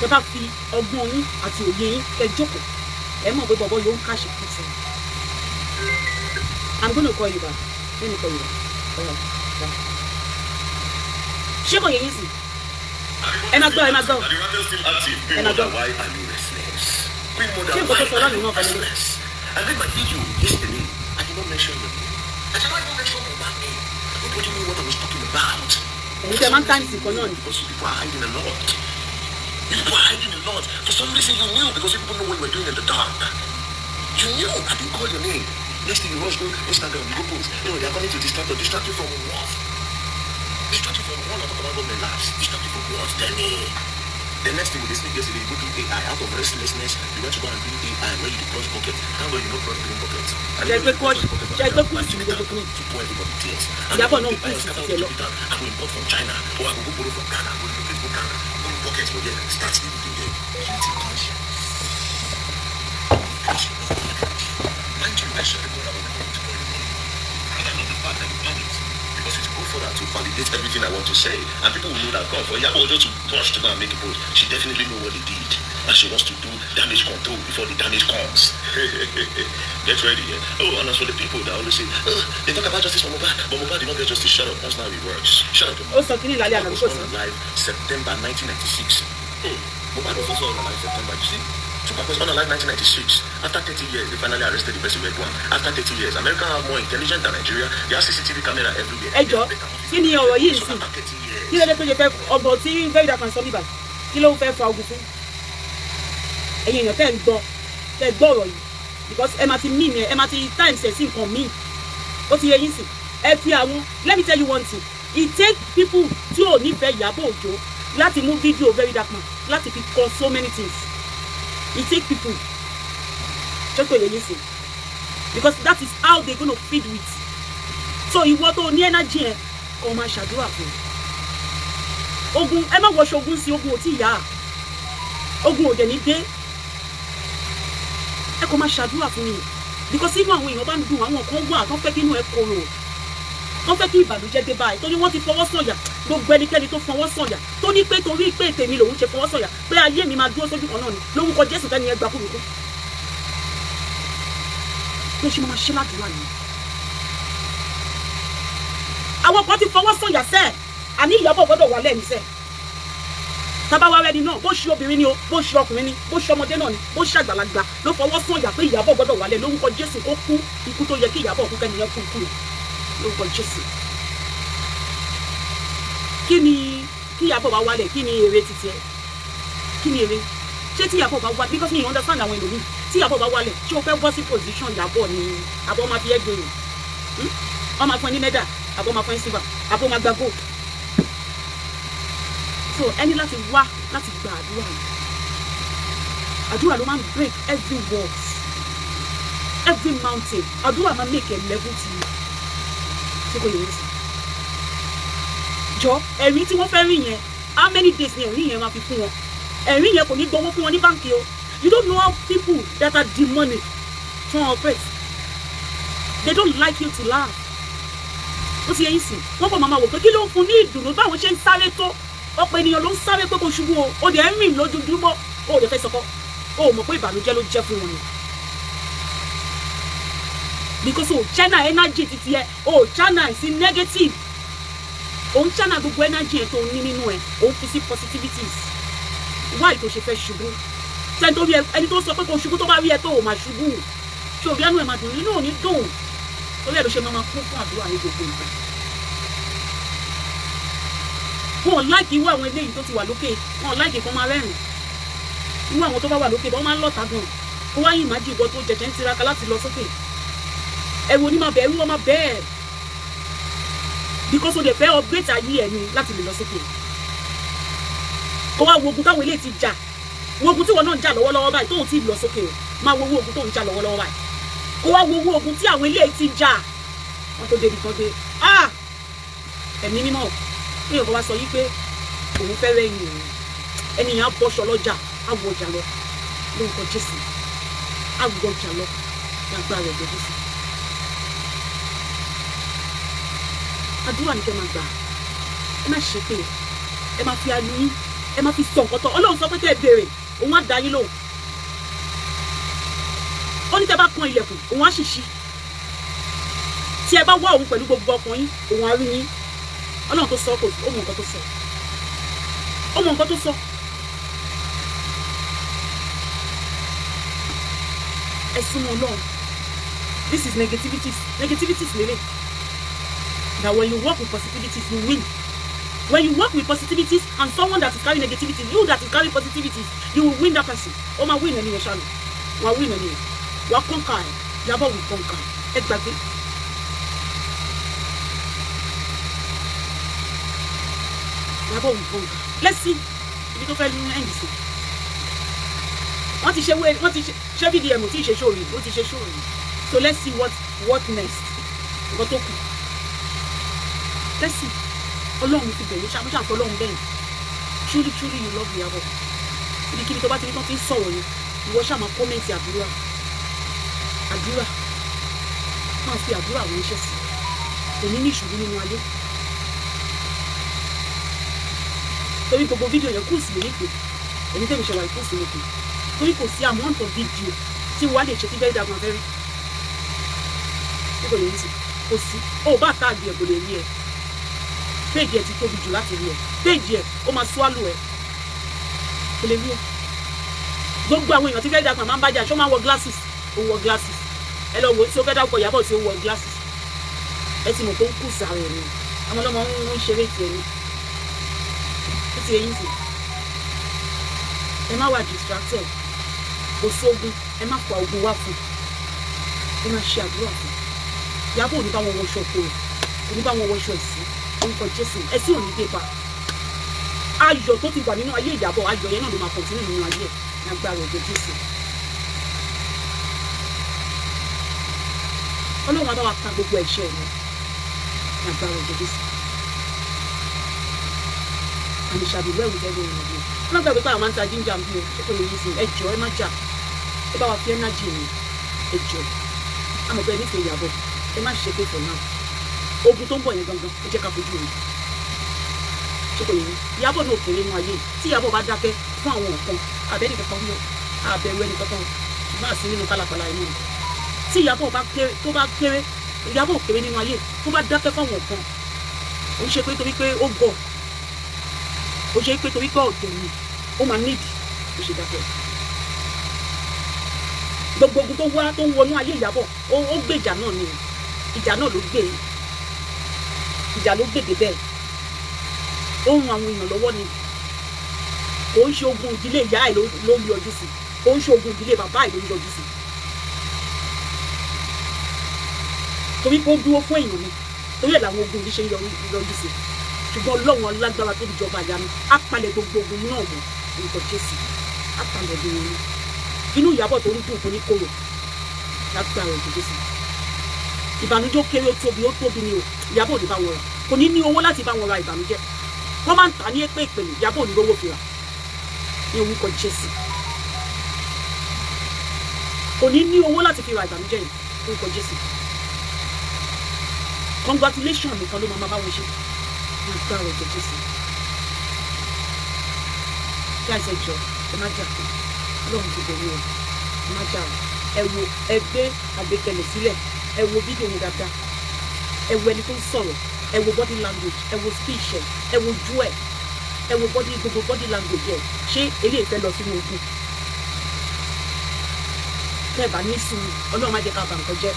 Tẹ́ bá fi ọgbọ́n yín àti òye yín kẹ́ jókòó. Ẹ mọ̀ pé bọ̀bọ̀ yóò ń káṣí kú sí. I'm gonna call you back. Let me call you back. Alright. Yeah. Ṣé kò yẹ yín sí? Ẹ máa gbọ́. Ẹ máa gbọ́. Why are you restless? Queen Mother, Ṣé why nǹkan tó sọ are lánàá you náà kọ́ lélẹ̀? restless? I made my video yesterday. I did not mention your name. I did not even mention my name. Nobody knew what I was talking about. Ẹ̀yin tẹ́ máa ń times nǹkan náà ni. Because people are hiding a lot. People are hiding a lot. For some reason you knew because people know what you were doing in the dark. You knew. I didn't call your name. Next thing you rush go Instagram, you go post. You know, they're coming to distract you from what? Distract you from what? Not about government labs. Distract you from what? Tell me. The next thing with this thing yesterday, you go do AI out of restlessness. You went to go and do AI where you cross bucket. Thank God you know cross green bucket. Check the coach. Check the coach. To pour everybody tears. Yeah, but no, I go import from China. Or I go borrow from Ghana. Go to Facebook Ghana. Go to buckets for there. Start everything there. Guilty conscience. Mind you, I should people that want to go in. And I'm not the part that you plan it. Because it's good for that to validate everything I want to say. And people will know that God, for Iyabo Ojo to rush to go and make a post, she definitely know what they did. And she wants to do damage control before the damage comes. Get ready, yeah? Oh, and as for the people that always say, they talk about justice for Mohbad, but Mohbad did not get justice. Shut up, that's not how it works. Shut up. Ó sọ kí ni lálẹ́ àná Mohbad was born alive September 1996. Mohbad was also alive September, you see? Tupac was born alive 1996. After 30 years, they finally arrested the person who had one. After 30 years, America have more intelligent than Nigeria. They have CCTV camera everywhere. Ẹ jọ̀ọ́, kí ni ọ̀rọ̀ yìí sí? Kí ló dé tó ṣe fẹ́ ọgbọ̀n tí Very Dark Man sọ níbà? Kí ló fẹ́ fa ogun fún? Ẹ̀yin èèyàn tẹ́ ń gbọ́ ọ̀rọ̀ yìí. Because ẹ máa ti mí mi ẹ máa ti times ẹ̀ sí nǹkan míì. Ó ti yẹ yín sí. Ẹ fi àwọn, let me tell you one thing. It takes people tí ò nífẹ̀ẹ́ Iyabo Ojo láti mú fídíò Very Dark Man láti fi kọ so many things. It takes people. Just what you say. Because that is how they're going to feed with. So ìwọ tó ní energy ẹ kó máa ṣàdúrà fún. Ogun ẹ má wọṣọ ogun sí ogun ò tí yá. Ogun ò dẹ̀ ní dé. Ẹ kó máa ṣàdúrà fún mi. Because inú àwọn èèyàn bá ń dùn àwọn kan wà tó fẹ́ kí inú ẹ korò. Tó fẹ́ kí ìbànújẹ́ dé báyìí. Torí wọ́n ti fọwọ́ sọ̀yà. Gbogbo ẹnikẹ́ni tó fọwọ́ sọ̀yà. Tó ní pé torí pé tèmi lòun ṣe fọwọ́ sọ̀yà. Pé ayé mi máa dúró sójú kan náà ni. Lórúkọ Jésù tẹ́ni ẹ gbà kúrò kú. Ló ṣe máa ṣe ládùúrà ni. Àwọn kan ti fọwọ́ sọ̀yà sẹ́ẹ̀. Àní Iyabo gbọ́dọ̀ wà lẹ́nu sẹ́ẹ̀. tábà wá rẹ́ni náà bó ṣe obìnrin ni o bó ṣe ọkùnrin ni bó ṣe ọmọdé náà ni bó ṣe àgbàlagbà ló fọwọ́ sọ̀yà pé Ìyábọ̀ gbọ́dọ̀ wálẹ̀ lórúkọ Jésù kó kú ikú tó yẹ kí Ìyábọ̀ kú kẹ́niyẹn kú kú lórúkọ Jésù. kí ni kí Ìyábọ̀ bá wálẹ̀ kí ni èrè títí ẹ kí ni èrè ṣé tí Ìyábọ̀ bá wálẹ̀ because me understand àwọn èlòmíì tí Ìyábọ̀ bá wálẹ̀ ṣé o fẹ́ bọ́ sí position Ìyábọ̀ ni àbọ̀ máa fi ẹgbẹ́ rẹ̀ wọ́n máa fún ẹ ní mẹ́dà àbọ̀ máa fún ẹ silver àbọ̀ máa gba gold. So ẹni láti wá láti gba àdúrà yìí àdúrà ló máa ń break every walls every mountain àdúrà máa make a level to you ṣé kò yẹ wọ́n sí jọ ẹ̀rí tí wọ́n fẹ́ rí yẹn how many days ni ẹ̀rí yẹn máa fi fún wọn ẹ̀rí yẹn kò ní gbowó fún wọn ní báńkì o you don't know how people that are demonic try to operate they don't like you to laugh ó ti yẹ yín sìn wọ́n kọ́ máa wò pé kí ló ń fún ní ìdùnnú báwọn ṣe ń sáré tó ọ̀pọ̀ ènìyàn ló ń sáré pé kò ṣubú o dẹ̀ ń rìn lójoojúmọ́ o dẹ̀ fẹ́ sọkọ́ o mọ̀ pé ìbànújẹ́ ló jẹ́ fún wọn ni because o channel energy titi ẹ o channel sí negative o ń channel gbogbo energy ẹ tó ní nínú ẹ o ń fi sí positivities why tó ṣe fẹ́ ṣubú sẹ́ni tó rí ẹ ẹni tó sọ pé kò ṣubú tó bá rí ẹ tó o máa ṣubú ṣé òbí ẹnu ẹ máa dùn nínú òní dùn torí ẹ ló ṣe máa kún fún àdúrà ní gbogbo ìgbà. wọn láìkì irú àwọn eléyìí tó ti wà lókè wọn láìkì kan máa rẹ́rìn irú àwọn tó bá wà lókè bá wọn máa ń lọ́ta gan kó wáyé ìmájì ìwọ tó jẹ̀jẹ̀ ń tiraka láti lọ sókè ẹ̀rù oní máa bẹ̀rù wọn máa bẹ́ẹ̀ because o lè fẹ́ upgrade ayé ẹ̀ ni láti lè lọ sókè kó wá wo ogun táwọn eléyìí ti jà wo ogun tí wọn náà ń jà lọ́wọ́lọ́wọ́ báyìí tóun ti lọ sókè o máa wo owó ogun tóun jà lọ́wọ́lọ́wọ́ báyìí kó wá wo owó ogun tí àwọn eléyìí ti jà wọn tó débi kan dé ẹ̀mí mímọ́ ní ọkọ̀ wa sọ yí pé òun fẹ́ rẹ́yìn òun ẹnìyàn á bọ́ṣọ lọ́jà á wọ ọjà lọ lórúkọ Jésù á wọ ọjà lọ lágbára ẹ̀jẹ̀ Jésù. àdúrà ní kẹ́ máa gbà ẹ má ṣe pé ẹ má fi àánú yín ẹ má fi sọ nǹkan tán Ọlọ́run sọ pé kẹ́ ẹ béèrè òun á dá yín lóhùn ó ní tẹ́ bá kan ilẹ̀kùn òun á sì ṣí tí ẹ bá wá òun pẹ̀lú gbogbo ọkàn yín òun á rí yín Ọlọ́run tó sọ kò ó mọ nǹkan tó sọ ó mọ nǹkan tó sọ ẹ súnmọ́ Ọlọ́run this is negativities lele that when you work with positivities you win when you work with positivities and someone that is carrying negativity you that is carrying positivities you will win that person ó máa win ẹni yẹn ṣáà wàá win ẹni yẹn wàá conquer ẹ Ìyábọ̀ will conquer ẹ gbàgbé. Ìyábọ̀ will conquer. Let's see ibi tó fẹ́ lu end sí. wọ́n ti ṣe VDM tí ì ṣe ṣòrí ó ti ṣe ṣòrí so let's see what next nǹkan tó kù let's see Ọlọ́run ti bẹ̀rẹ̀ ṣàmúṣà fún Ọlọ́run bẹ́ẹ̀ truly you love Ìyábọ̀ ibikíbi tó bá ti ní tán fi ń sọ̀rọ̀ yẹn ìwọ ṣáà máa kọ́mẹ̀ntì àdúrà máa fi àdúrà ránṣẹ́ sí èmi ní ìṣòro nínú ayé torí gbogbo fídíò yẹn kùsì lè nípe èmi tẹ́mi ṣe wà ní kùsì nípe torí kò sí amount of fídíò tí wàá lè ṣe tí bẹ́ẹ̀ dàgbà fẹ́rí kò lè rí sí kò sí ó bá táàgì ẹ̀ kò lè rí ẹ péèjì ẹ ti tóbi jù láti rí ẹ péèjì ẹ ó máa swallow ẹ kò lè rí ẹ gbogbo àwọn èèyàn tí bẹ́ẹ̀ dàgbà máa ń bájà ṣó máa wọ glasses ó wọ glasses ẹ lọ wò tí ó fẹ́ dàgbà Ìyábọ̀ tí ó wọ glasses ẹ ti mọ̀ pé ó kù sáré ẹ̀ ni àwọn ọlọ́mọ ń ṣeré tiẹ̀ ni ó ti eyín sí ẹ má wà distracted kò sógun ẹ má pa ogun wá fún ẹ má ṣe àdúrà fún Ìyábọ̀ ò ní bá wọn wọṣọ kó rẹ kò ní bá wọn wọṣọ ẹ̀sìn orúkọ Jésù ẹ̀sìn ò ní dé pa ayọ̀ tó ti wà nínú ayé Ìyábọ̀ ayọ̀ yẹn náà ló máa kọ̀ntínú nínú ayé ẹ̀ ní agbára ẹ̀jẹ̀ Jésù. Ọlọ́run àbá wa ka gbogbo ẹ̀ṣẹ̀ ẹ̀ ní agbára ẹ̀jẹ̀ Jésù. And it shall be well with everyone of you. I'm not going to be able to ginger and beer. Enjoy my job. If I feel energy, enjoy. I'm a very fair Ìyábọ̀. Ẹ má ṣe pé for now. Ogun tó ń bọ̀ yẹn gangan, ẹ jẹ́ ká fojú rẹ̀. Ṣé kò yẹn? Ìyábọ̀ náà kéré nínú ayé. Tí Ìyábọ̀ bá dákẹ́ fún àwọn nǹkan, àbẹ́ni kankan wúlò, àbẹ̀rù ẹni kankan, máa sí nínú pálapàla inú. Tí Ìyábọ̀ bá kéré, Ìyábọ̀ kéré nínú ayé, tó bá dákẹ́ fún àwọn nǹkan. Ó ń ṣe pé torí pé ó gọ̀. ó ṣe pé torí pé ọ̀dẹ̀ ni ó máa nídìí ó ṣe dákẹ́. Gbogbo ogun tó wá tó ń wọnú ayé Ìyábọ̀ ó gbé ìjà náà ni ìjà náà ló gbé ìjà ló gbé débẹ̀ ó ń ran àwọn èèyàn lọ́wọ́ ni kò ń ṣe ogun ìdílé ìyá ẹ̀ ló ń yọjú sí kò ń ṣe ogun ìdílé bàbá ẹ̀ ló ń yọjú sí torí pé ó dúró fún èèyàn ni torí ẹ̀ làwọn ogun yìí ṣe ń yọjú sí ṣùgbọ́n Ọlọ́run alágbára tó jọba ìyanu á palẹ̀ gbogbo ogun náà mọ́ orúkọ Jésù á palẹ̀ bí wọn inú Ìyábọ̀ tó ń dùn kò ní kóró lágbára orúkọ Jésù ìbànújẹ́ kéré ó tóbi ni o Ìyábọ̀ ò ní bá wọn rà kò ní ní owó láti bá wọn ra ìbànújẹ́ wọ́n máa ń tà ní èpè ìpèlè Ìyábọ̀ ò ní lówó fi rà ní orúkọ Jésù kò ní ní owó láti fi ra ìbànújẹ́ yìí orúkọ Jésù congratulation nìkan ló máa bá wọn ṣe lágbára orúkọ Jésù kí àìsàn jọ ẹ má jà Ọlọ́run ti bẹ̀rù ẹ má jà ẹ wo ẹgbẹ́ àgbékalẹ̀ sílẹ̀ ẹ wo fídíò yẹn dáadáa ẹ wo ẹni tó ń sọ̀rọ̀ ẹ wo body language ẹ wo speech ẹ wo ojú ẹ wo gbogbo body language ẹ ṣé eléyìí fẹ́ lọ sínú ogun tẹ́ ẹ bá ní sùúrù Ọlọ́run má jẹ́ ká bà nǹkan jẹ́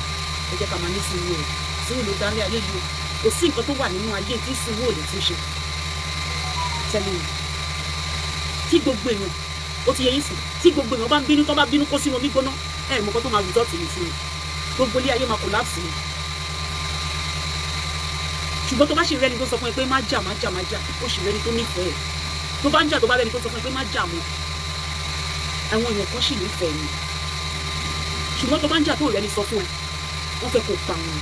ẹ jẹ́ ká máa ní sùúrù o sùúrù ló dálé ayé yìí o kò sí nǹkan tó wà nínú ayé tí sùúrù ò lè tún ṣe tẹ́lẹ̀ yìí tí gbogbo èèyàn ó ti yẹ yín sùn tí gbogbo èèyàn bá ń bínú tó bá bínú kó sínú omi gbóná ẹ mọ̀ kó tó máa rìsọ́ọ̀tì mi sí i gbogbo ilé ayé máa collapse ni ṣùgbọ́n tó bá ṣe rẹ́ni tó sọ fún ẹ pé má jà ó ṣì rẹ́ni tó nífẹ̀ẹ́ tó bá ń jà tó bá rẹ́ni tó sọ fún ẹ pé má jà mọ́ àwọn èèyàn kan ṣì nífẹ̀ẹ́ ni ṣùgbọ́n tó bá ń jà tó rẹ́ni sọ fún ẹ wọ́n fẹ́ kó pa wọn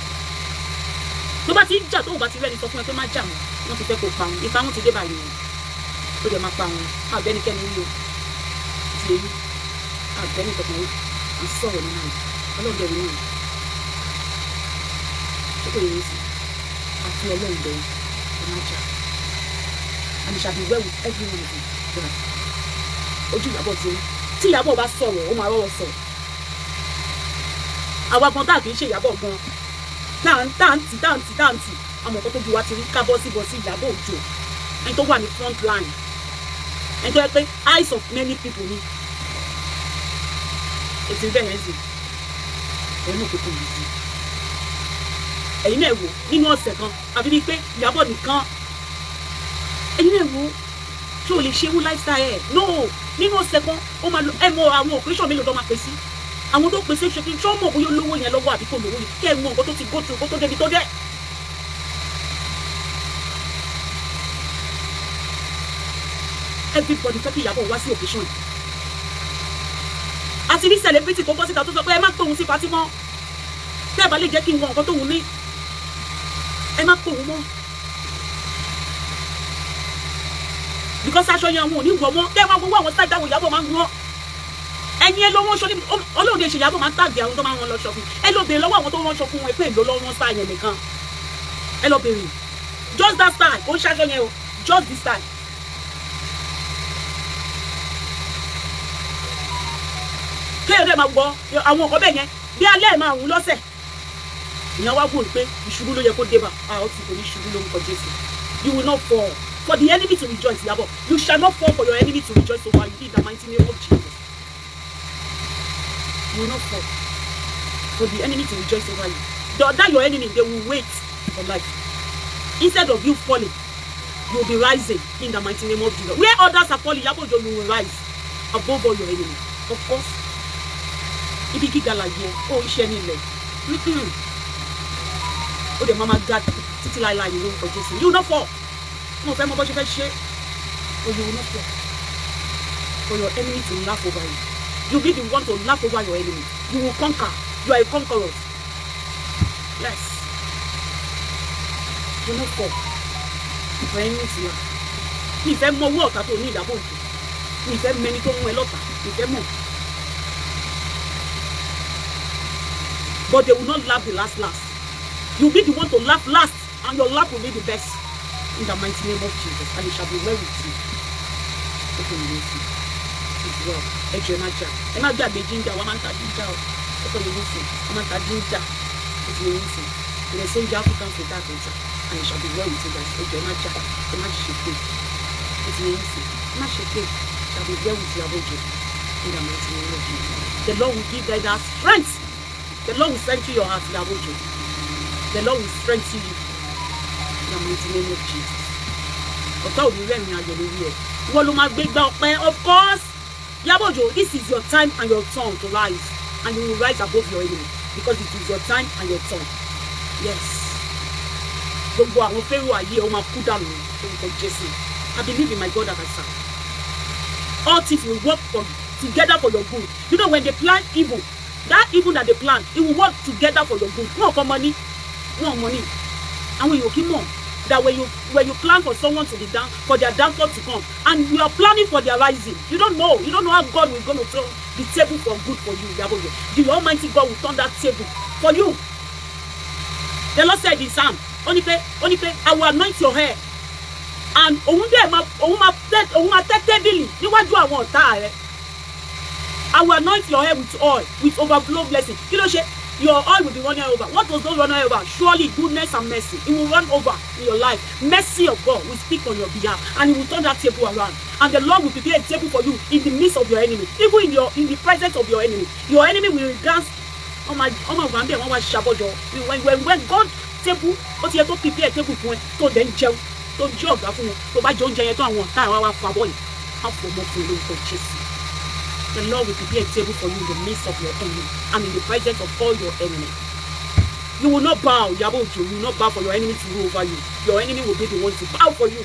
tó bá ti ń jà tó bá ti rẹ́ni sọ fún ẹ pé má jà mọ́ wọ́n ti fẹ́ kó pa wọn ipa wọn ti dé báyìí wọn ó dẹ̀ máa pa wọn àbẹ́nikẹ́ni ń lò ti èyí àbẹ́nikẹ́ni ń sọ̀rọ̀ nínú àwọn ọlọ́dẹ rí wọn ṣé kò yẹ sí àti Ọlọ́run bẹ̀rẹ̀ ẹ má jà and it shall be well with every one of you right ojú Ìyábọ̀ ti rí tí Ìyábọ̀ bá sọ̀rọ̀ ó máa rọrọ̀ sọ̀rọ̀ àwa gan tá à kì í ṣe Ìyábọ̀ gan táǹtì àmọ́ nǹkan tó ju wa ti rí ká bọ́ sí Ìyábọ̀ Òjó ẹni tó wà ní front line ẹni tó yẹ pé eyes of many people ni ètò ìbẹ̀ yẹn sì ẹnu kòkò yìí sí ẹ̀yin náà wò nínú ọ̀sẹ̀ kan àfi bíi pé Ìyábọ̀ nìkan ẹ̀yin náà wò tí o lè ṣe wú lifestyle ẹ̀ no nínú ọ̀sẹ̀ kan ó máa lo ẹ mọ àwọn operation mélòó tó máa pè sí àwọn tó pè sí ṣe kí n ṣọ́ mọ̀ bóyá olówó yẹn lọ́wọ́ àbí kò lówó yẹn kí ẹ mọ nǹkan tó ti go through kó tó débi tó dé. Everybody fẹ́ kí Ìyábọ̀ wá sí operation àti ní celebrity tó bọ́ síta tó sọ pé ẹ má pòun sí pátí mọ́ tẹ́ ẹ bá lè jẹ́ kí n wọ nǹkan tóun ní ẹ má pòun mọ́ because aṣọ yẹn àwọn ò ní wọ̀ mọ́ tẹ́ ẹ máa gbowó àwọn sáìdá wo Ìyábọ̀ máa ń wọ́n ẹ̀yin ẹ lọ́wọ́ ṣọ́ ní olóòdè ṣe Ìyábọ̀ máa ń tàgbé àwọn tó máa ń wọn lọ́ṣọ fún ẹ lọ bèrè lọ́wọ́ àwọn tó ránṣọ fún wọn pé èlò lọ́wọ́ sáà yẹn nìkan ẹ lọ bèrè just that style ó ń ṣaṣọ yẹn o just this style. kéèyàn dẹ̀ máa wọ àwọn ọkọ bẹ́ẹ̀ yẹn bí alẹ́ máa wù lọ́sẹ̀ ìyẹn wá wò pé ìṣubú ló yẹ kó dé bá ó ti kò ní ṣubú lórúkọ Jésù you will not fall for the enemy to rejoice Ìyábọ̀ you shall not fall for your enemy to rejoice over you in the mighty name of Jesus you will not fall for the enemy to rejoice over you that your enemy they will wait for life instead of you falling you will be rising in the mighty name of Jesus where others are falling Ìyábọ̀ Òjó you will rise above all your enemy of course ibi gíga la yẹ ó iṣẹ́ nílẹ̀ ó dẹ̀ máa ga títí láéláé lórúkọ Jésù you will not fall mo fẹ́ mọ bó ṣe fẹ́ ṣe oh you will not fall for your enemy to laugh over you you be the one to laugh over your enemy you will conquer you are a conqueror yes you will not fall for enemy to laugh mi fẹ́ mọ owó ọ̀tá tó ní Ìyábọ̀ Òjó mi fẹ́ mẹni tó mú ẹ lọ́tà mi fẹ́ mọ̀. But they will not laugh the last. You'll be the one to laugh last, and your laugh will be the best. In the mighty name of Jesus, and it shall be well with you. Okay, it's well. Ẹ má gbàgbé ginger, wọ́n máa ń ta ginger o. Okay, wọ́n máa ń ta ginger. They say African for that, and it shall be well with you guys. Ẹ má jà, ẹ má ṣe pé. It's easy. Mashake shall be well with your Oju. In the mighty name of Jesus. The Lord will give them that strength. The Lord will strengthen your heart, your Oju. The Lord will strengthen you. In the mighty name of Jesus. Ọ̀tá ò ní rẹ́rìn ayọ̀ lórí ẹ̀. Ìwọ ló máa gbé gbá ọpẹ́, of course. Ìyábọ̀ Òjó, this is your time and your turn to rise. And you will rise above your enemy. Because it is your time and your turn. Yes. Gbogbo àwọn fẹ́rù ayé ọ máa kú dànù lórúkọ Jésù. I believe in my God that I serve. All things will work together for your good. You know, when they plan evil, that evil that they plan, it will work together for your good. More for money. More money. And when you keep more, that when you plan for someone to be down, for their downfall to come, and you are planning for their rising, you don't know how God will going to turn the table for good for you. The Almighty God will turn that table for you. The Lord said in Psalm, only pay, I will anoint your hair. And I will anoint your hair with oil, with overflow blessing. Your oil will be running over. What was not running over? Surely goodness and mercy. It will run over in your life. Mercy of God will speak on your behalf, and it will turn that table around. And the Lord will prepare a table for you in the midst of your enemy, even in the presence of your enemy. Your enemy will dance. When God table, what you have to prepare a table for, to then jail, to jog, to buy John Jay, to one time, our boy, how for more for you for Jesus. The Lord will prepare a table for you in the midst of your enemy and in the presence of all your enemies. You will not bow, Yabo Oju. You will not bow for your enemy to rule over you. Your enemy will be the one to bow for you,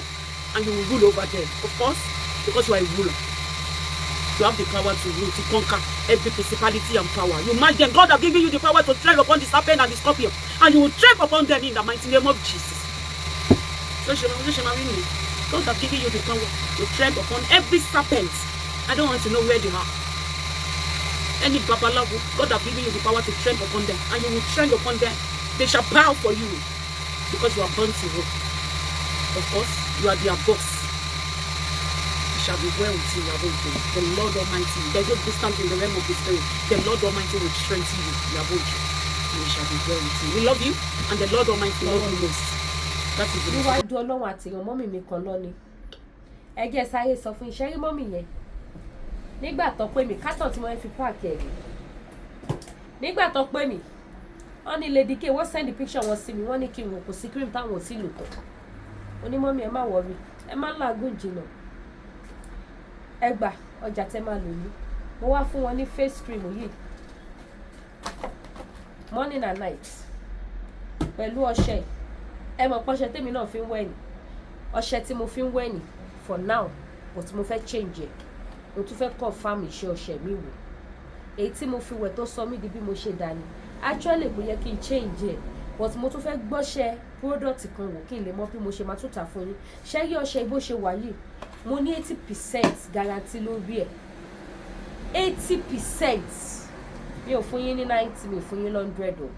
and you will rule over them. Of course, because you are a ruler. You have the power to rule, to conquer every principality and power. You match them. God has given you the power to tread upon the serpent and the scorpion, and you will tread upon them in the mighty name of Jesus. God has given you the power to tread upon every serpent. I don't want to know where they are. Any babalawo, God has given you the power to tread upon them, and you will tread upon them. They shall bow for you because you are born to rule. Of course, you are their boss. It shall be well with you, Yaboju. The Lord Almighty, there's no distance in the realm of the Spirit. The Lord Almighty will strengthen you, Yaboju. And it shall be well with you. We love you, and the Lord Almighty loves you most. That is the most. Níwájú Ọlọ́run àti ìyàn mọ́mì mi kan lọ ni. Ẹ jẹ́ sáré sọ fún iṣẹ́ rí mọ́mì yẹn. Nígbà tó pè mí kátàn tí mo fi páàkì ẹ̀rí. Nígbà tó pè mí wọ́n ní Lady K wọ́n send the picture wọn sí mi wọ́n ní kí n wò kò sí cream táwọn ò sí lò tán. Onímọ̀mí ẹ má worry ẹ má làágùn jìnnà. Ẹ gbà ọjà tẹ́ máa lò ní. Mo wá fún wọn ní face cream yìí morning and night pẹ̀lú ọṣẹ. Ẹ mọ̀ pọ́ṣẹ tèmi náà fi ń wẹ̀ ni. Ọṣẹ tí mo fi ń wẹ̀ ni for now but mo fẹ́ change ẹ̀. Mo tún fẹ́ confirm iṣẹ́ ọṣẹ mi wò. Èyí tí mo fi wẹ̀ tó sọ mí di bí mo ṣe dání. Actually kò yẹ kí n change ẹ̀ but mo tún fẹ́ gbọ́ṣẹ́ product kan wò kí n lè mọ̀ bí mo ṣe máa tún tà fún yín. Ṣé yí ọṣẹ bó ṣe wà yìí mo ní 80% guarantee lórí ẹ̀. 80%. Mi ò fún yín ní 90, mi ò fún yín 100 o.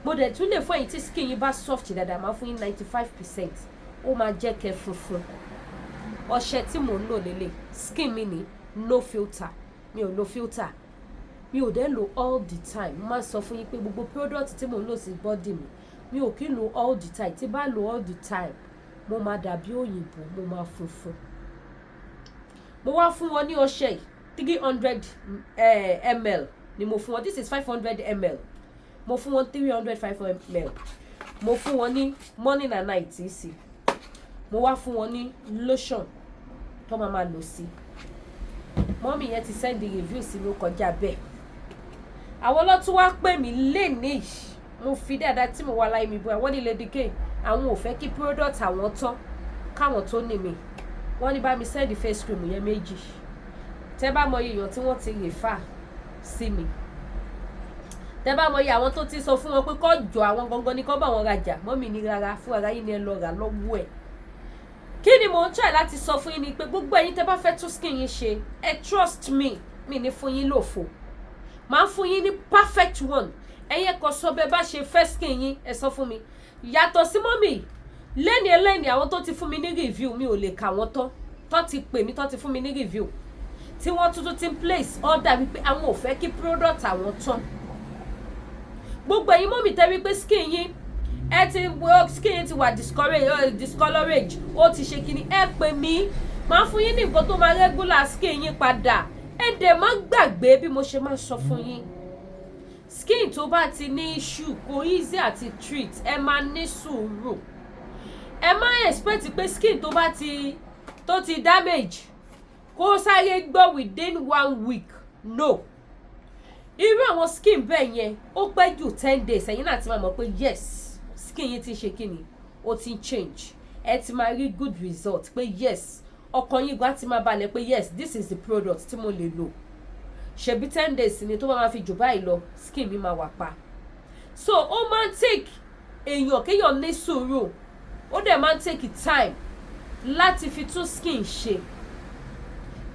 Mo dẹ̀ tún lè fún ẹ̀yin tí skin yín bá soft dáadáa máa fún yín 95%. Ó máa jẹ́ kẹ́ funfun. Ọṣẹ tí mò ń lò lélẹ̀ skin mi ni no filter. Mi ò lo filter. Mi ò dẹ̀ lo all the time. Mo máa sọ fún yín pé gbogbo product tí mò ń lò sí body mi ò kí ń lo all the time. Tí bá lo all the time mo máa dàbí òyìnbó, mo máa funfun. Mo wá fún wọn ní ọṣẹ 300 ml ni mo fún wọn. This is 500 ml. Mo fún wọn 305 ml. Mo fún wọn ní morning and night sí. Mo wá fún wọn ní lotion tó máa lò sí. Mọ́mì yẹn ti send the review sí mi kọjá bẹ́ẹ̀. Àwọn ló tún wá pè mí lénìí. Mo fi dáadáa tí mo wà láì mi bọ́. Wọ́n ní Lady K àwọn ò fẹ́ kí product àwọn tán káwọn tó ní mi. Wọ́n ní bá mi send the face cream yẹn méjì. Tẹ́ bá mọ èèyàn tí wọ́n ti refer sí mi. Tẹ́ bá mọ iye àwọn tó ti sọ fún wọn pé kó jọ àwọn gangan ní kó bá wọn rajà. Mọ́mì ní rárá fún ara yín ni ẹ lọ rà lọ́wọ́ ẹ̀. Kí ni mò ń try láti sọ fún yín ni pé gbogbo ẹ̀yin tẹ́ bá fẹ́ tún skin yín ṣe ẹ trust me mi ní fún yín lófo. Màá fún yín ní perfect one. Ẹ̀yin kò sọ bẹ́ẹ̀ bá ṣe fẹ́ skin yín ẹ sọ fún mi. Yàtọ̀ sí mọ́mì lẹ́ni àwọn tó ti fún mi ní review mi ò lè kà wọ́n tán. Tó ti pè mí tó ti fún mi ní review. Tí wọ́n tuntun ti place order wípé àwọn ò fẹ́ kí product àwọn tán. Gbogbo ẹ̀yin mọ́mì tẹ́ wípé skin yín ẹ ti skin yín ti wà discourage ó ti ṣe kíni ẹ pè mí máa fún yín ní nǹkan tó máa regular skin yín padà. Ẹ dẹ̀ má gbàgbé bí mo ṣe máa sọ fún yín, skin tó bá ti ní issue kò easy àti treat, ẹ máa ní sùúrù. Ẹ má expect pé skin tó ti damage kó sáré gbọ́ within 1 week. No. Irú àwọn skin bẹ́ẹ̀ yẹn ó pẹ́ jù 10 days ẹ̀yin náà ti máa mọ̀ pé yes, skin yín ti ṣe kíni, ó ti change. Ẹ ti máa rí good result pé yes, ọkàn yín gan ti máa balẹ̀ pé yes, this is the product tí mo lè lò. Ṣebí 10 days ni tó bá máa fi jù báyìí lọ, skin mi máa wà pa. So ó máa ń take èèyàn kéèyàn ní sùúrù, ó dẹ̀ máa ń take time láti fi tún skin ṣe.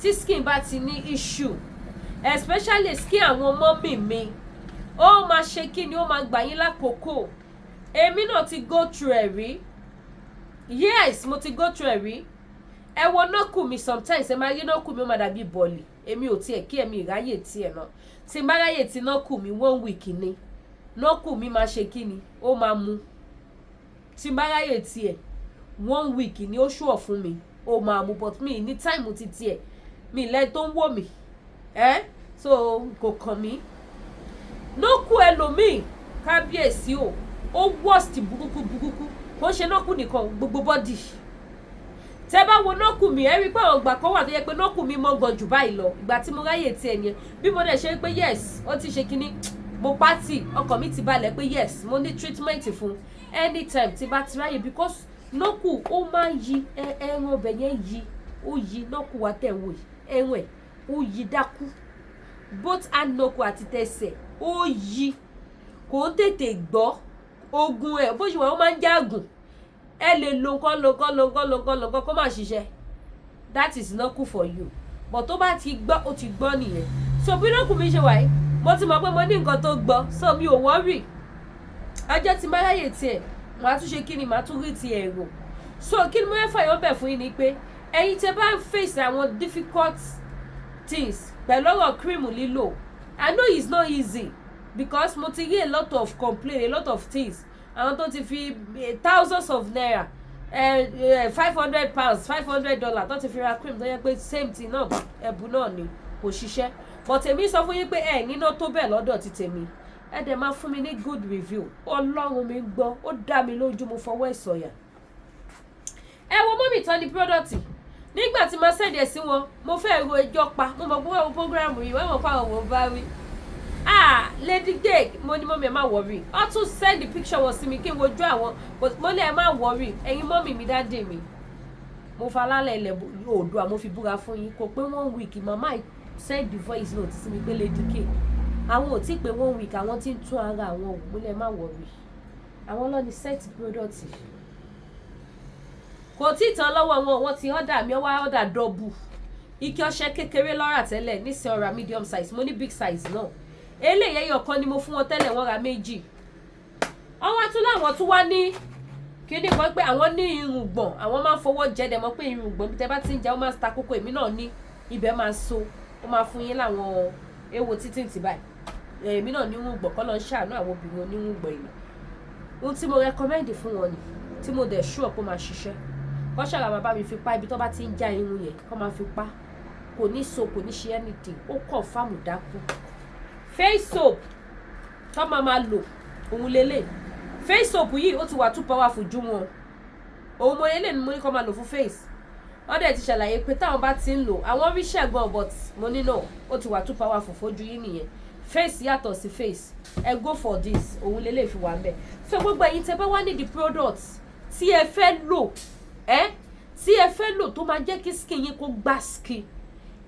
Tí skin bá ti ní issue, especially skin àwọn mọ́mì mi, ó máa ṣe kí ni, ó máa gbà yín lákòókò. Èmi náà ti go through ẹ̀ rí. Yes, mo ti go through ẹ̀ rí. Ẹ wo nọ́ọ̀kù mi sometimes, ẹ máa rí nọ́ọ̀kù mi ó máa dàbí bọ̀ọ̀lì. Èmi ò tiẹ̀ kí ẹ̀mí ìráyè tiẹ̀ náà. Tí n bá ráyè tí nọ́ọ̀kù mi 1 week ni, nọ́ọ̀kù mi máa ṣe kí ni, ó máa mu. Tí n bá ráyè tiẹ̀ 1 week ni ó ṣùọ̀ fún mi, ó máa mu, but mi ní time ti tiẹ̀, mi lẹ́ tó ń wò mí. So kò kàn mí. Nọ́ọ̀kù ẹlòmíì kábíyèsí o, ó worst burúkú. Kò ṣe nọ́ọ̀kù nìkan, gbogbo body. Tẹ́ bá wo nọ́ọ̀kù mi, ẹ rí pé àwọn ìgbà kan wà tó yẹ pé nọ́ọ̀kù mi mọ́ gan jù báyìí lọ. Ìgbà tí mo ráyè tiẹ̀ yẹn, bí mo dẹ̀ ṣe pé yes, ó ti ṣe kíní, mo pátì, ọkàn mi ti balẹ̀ pé yes, mo ní treatment fún anytime tí bá ti ráyè, because nọ́ọ̀kù ó máa ń yí ẹran ọbẹ̀ yẹn yí, ó yí nọ́ọ̀kù wa tẹ̀ wò yìí, ẹran ẹ̀ ó yí dákú, both hand nọ́ọ̀kù àti tẹsẹ̀ ó yí, kò ń tètè gbọ́ ogun ẹ̀ bó ṣe wà ó máa ń jágùn. Ẹ lè lo nǹkan kó má ṣiṣẹ́, that is nọ́ọ̀kù for you. But tó bá ti gbọ́, ó ti gbọ́ nìyẹn. So bí nọ́ọ̀kù mi ṣe wà yìí, mo ti mọ̀ pé mo ní nǹkan tó gbọ́, so mi ò worry. Ọjọ́ tí n bá ráyè tiẹ̀, màá tún ṣe kí ni, màá tún rí ti ẹ̀rọ. So kí ni mo fẹ́ fàyọ́ bẹ̀ fún yín ni pé ẹ̀yin tẹ́ bá ń face àwọn difficult things pẹ̀lú ọ̀rọ̀ cream lílò, I know it's not easy, because mo ti rí a lot of complaint, a lot of things. Àwọn tó ti fi thousands of naira, £500, $500 tó ti fi ra cream tó yẹ pé same thing náà, ẹ̀bùn náà ni, kò ṣiṣẹ́. But èmi sọ fún yín pé níná tó bẹ́ẹ̀ lọ́dọ̀ ti tèmi. Ẹ dẹ̀ máa fún mi ní good review. Ọlọ́run mi gbọ́, ó dá mi lójú, mo fọwọ́ ìsọ̀yà. Ẹ wo mọ́mì tán ní product. Nígbà tí mo sẹ́ndẹ̀ sí wọn, mo fẹ́ ro ẹjọ́ pa. Mo mọ̀ pé wọ́n wo program yìí, wọ́n mọ̀ pé àwọn ò bá rí. Lady Gay, mo ní mọ́mì ẹ má worry. Ó tún send the picture wọn sí mi kí n wojú àwọn, but mo ní ẹ má worry. Ẹ̀yin mọ́mì mi dáadé mi. Mo fa lálẹ́ ilẹ̀ Oòduà, mo fi búra fún yín. Kò pé 1 week, màmá send the voice note sí mi pé Lady Gay. Àwọn ò tí pé 1 week, àwọn tí ń tún ara àwọn wò. Mo ní ẹ má worry. Àwọn ló ní set product. Kò tí tán lọ́wọ́ wọn, wọ́n ti order mi, wá order double. Ike ọṣẹ kékeré lọ́rà tẹ́lẹ̀, nísìnyí ọ̀rà medium size, mo ní big size náà. Eléyìí ẹyọ kan ni mo fún wọn tẹ́lẹ̀, wọ́n ra méjì. Àwọn tún láwọn tún wá ní kíní kan pé àwọn ní irùngbọ̀n, àwọn máa ń fọwọ́ jẹ dẹ̀ mọ́ pé irùngbọ̀n bí tẹ́ bá ti ń jẹ ó máa ń ta kókó, èmi náà ní ibẹ̀ máa so, ó máa fún yín láwọn ewo títí ti báyìí. Èmi náà ní irùngbọ̀n, kọ́ lọ ń ṣàánú àwọn obìnrin onírùngbọ̀n yìí. Ohun tí mo recommend fún wọn ni, tí mo dẹ̀ sure pé ó máa ṣiṣẹ́. Kọ́ ṣàrà máa bá mi fi pa ibi tó bá ti ń já irun yẹn, kọ́ máa fi pa. Kò ní so, kò ní ṣe anything, ó confirm dákú. Face soap tó máa lò òun lélẹ̀. Face soap yìí ó ti wà too powerful ju wọn. Òun mo lélẹ̀ ni mo ní kó máa lò fún face. Wọ́n dẹ̀ ti ṣàlàyé pé táwọn bá ti ń lò, àwọn rí ṣẹ̀gbọ́n, but mo ní no, ó ti wà too powerful fojú yín nìyẹn. Face yàtọ̀ sí face. Ẹ go for this, òun lélẹ̀ fi wà ń bẹ̀. So gbogbo ẹ̀yin tẹ́ bá wá ní the product tí ẹ fẹ́ lò, tí ẹ fẹ́ lò tó máa jẹ́ kí skin yín kó gbá skin,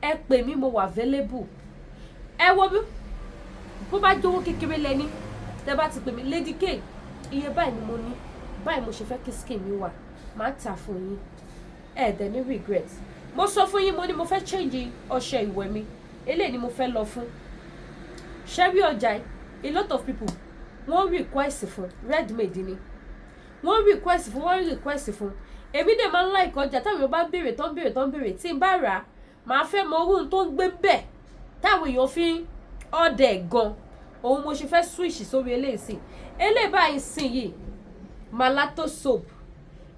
ẹ pè mí, mo wà available. Ẹ wo bí bó bá jówó kékeré lẹ́ni, tẹ́ bá ti pè mí, Lady K, iye báyìí ni mo ní, báyìí mo ṣe fẹ́ kí skin mi wà, máa tà fún yín. Ẹ dẹ̀ ní regret. Mo sọ fún yín, mo ní mo fẹ́ change ọṣẹ ìwẹ̀ mi, eléyìí ni mo fẹ́ lọ fún. Ṣẹ́rí ọjà yìí, a lot of people wọ́n request fún, ready made ni. Wọ́n request fún. Èmi dẹ̀ máa ń like ọjà táwọn èèyàn bá béèrè tán béèrè, tí n bá rà, màá fẹ́ mọ orú tó ń gbé bẹ́ẹ̀ táwọn èèyàn fi ọ̀dẹ̀ gan. Òun mo ṣe fẹ́ switch sórí eléyìí sí. Eléyìí báyìí sìn yìí, Malato soap.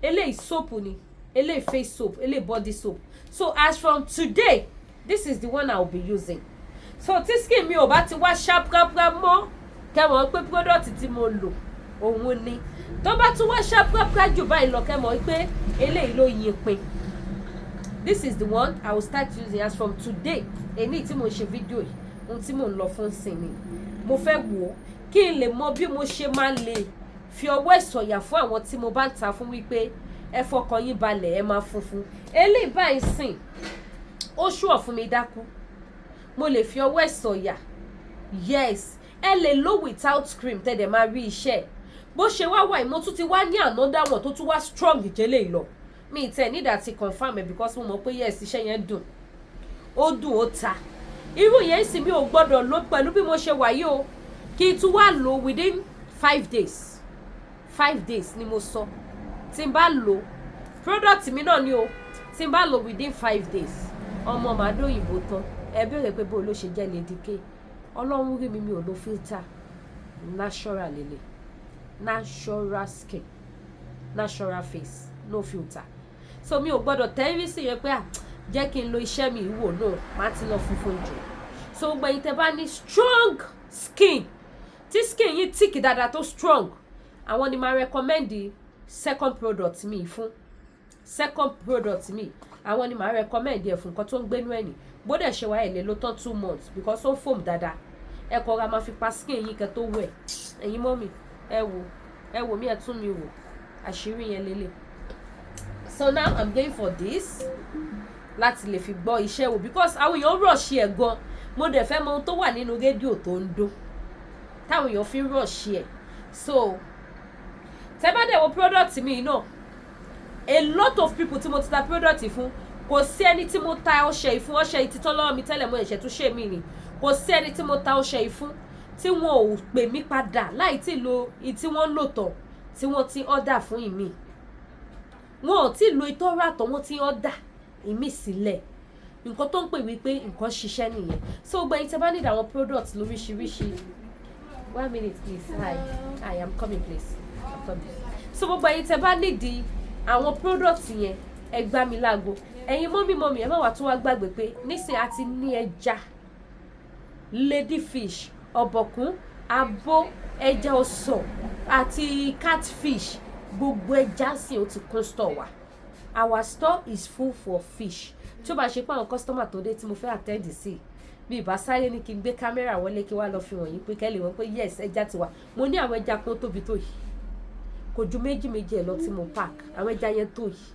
Eléyìí soap ni. eléyìí face soap, eléyìí body soap. So as from today, this is the one I will be using. So tí skin mi ò bá ti wá sharp mọ́, kẹ́mọ̀ pé product tí mo lò òun ni. Tó bá tún wá sharp jù báyìí lọ, kẹ́mọ̀ pé eléyìí ló yin pin. This is the one I will start using as from today. Èní tí mo ṣe fídíò yìí, ohun tí mo ń lọ fún sin ni. Mo fẹ́ wò kí n lè mọ bí mo ṣe máa lè fi ọwọ́ ìsọ̀yà fún àwọn tí mo bá ń ta fún wípé ẹ fọkàn yín balẹ̀, ẹ máa funfun. Eléyìí báyìí sìn, ó ṣùọ̀ fún mi dákú. Mo lè fi ọwọ́ ìsọ̀yà. Yes, ẹ lè lò without cream tẹ́lẹ̀ máa rí iṣẹ́. Bó ṣe wá wà mo tún ti wá ní another one tó tún wá strong jẹ́lẹ̀ lọ. Mi tẹ̀ need àti confirm ẹ̀ because mo mọ̀ pé yes iṣẹ́ yẹn dùn. Ó dùn ó ta. Irú yẹn sì mi ò gbọ́dọ̀ lò pẹ̀lú bí mo ṣe wà yìí o. Kí n tún wá lò within 5 days. 5 days ni mo sọ. Tí n bá lò product mi náà ni o. Tí n bá lò within 5 days. Ọmọ màdó òyìnbó tán. Ẹ béèrè pé bó ló ṣe jẹ́ Lady K. Ọlọ́run rí mi ò lo filter. Natural lele. Natural skin. Natural face. No filter. So mi ò gbọ́dọ̀ tẹ́rí sí yẹn pé jẹ́ kí n lo iṣẹ́ mi ìwò náà má ti lọ funfun jù. So gbẹ̀yìn tẹ́ bá ní strong skin, tí skin yìí thick dáadáa tó strong, àwọn ni máa recommend the second product mi fún. Second product mi, àwọn ni máa recommend ẹ̀ fún nǹkan tó ń gbénú ẹ̀yìn. Bó dẹ̀ ṣe wá ẹ̀ lè lò tán 2 months because ó foam dáadáa. Ẹ kọ́ra máa fi pa skin yìí kẹ́ tó wẹ̀. Ẹ̀yin mọ́ mi, ẹ wò mí ẹ tún mi wò. Àṣírí yẹn lélẹ̀. So now I'm going for this láti lè fi gbọ́ iṣẹ́ wò because àwọn èèyàn rush ẹ̀ gan. Mo dẹ̀ fẹ́ mọ ohun tó wà nínú rédíò tó ń dún táwọn èèyàn fi rush ẹ̀. So tẹ́ bá dẹ̀ wo product mi náà, a lot of people tí mo ti ta product fún, kò sí ẹni tí mo ta ọṣẹ ìfún, ọṣẹ ìtítọ́ lọ́wọ́ mi tẹ́lẹ̀ mo ẹ̀ṣẹ̀ tún ṣe mí ni. Kò sí ẹni tí mo ta ọṣẹ ìfún tí wọn ò pè mí padà láì tí lo tí wọ́n lò tán tí wọ́n ti order fún ìmí. Wọn ò tí lo ìtọ́ra tán wọ́n ti order ìmí sílẹ̀. Nǹkan tó ń pè wípé nǹkan ṣiṣẹ́ nìyẹn. So gbẹ̀yìn tẹ́ bá need àwọn products lóríṣiríṣi. 1 minute please. Hi, I'm coming please. I'm coming. So gbẹ̀yìn tẹ́ bá need àwọn products yẹn, ẹ gbá mi láago. Ẹ̀yin mọ́mí ẹ má wá tún wá gbàgbé pé nísìn àti ní ẹja, ladyfish, ọ̀bọ̀kún, abo, ẹja ọsàn àti catfish. Gbogbo ẹja sì ó ti kún store wa. Our store is full for fish. Tí ó bá ṣe pé àwọn customer tó dé tí mo fẹ́ attend sí, bí ìbá sáré ní kí n gbé kámẹ́rà wọlé kí wá lọ fi wọ̀nyí pé kẹ́lẹ̀ wọ́n pé yes ẹja ti wà. Mo ní àwọn ẹja kan tóbi tó yìí. Kò ju méjì ẹ̀ lọ tí mo pack. Àwọn ẹja yẹn tó yìí.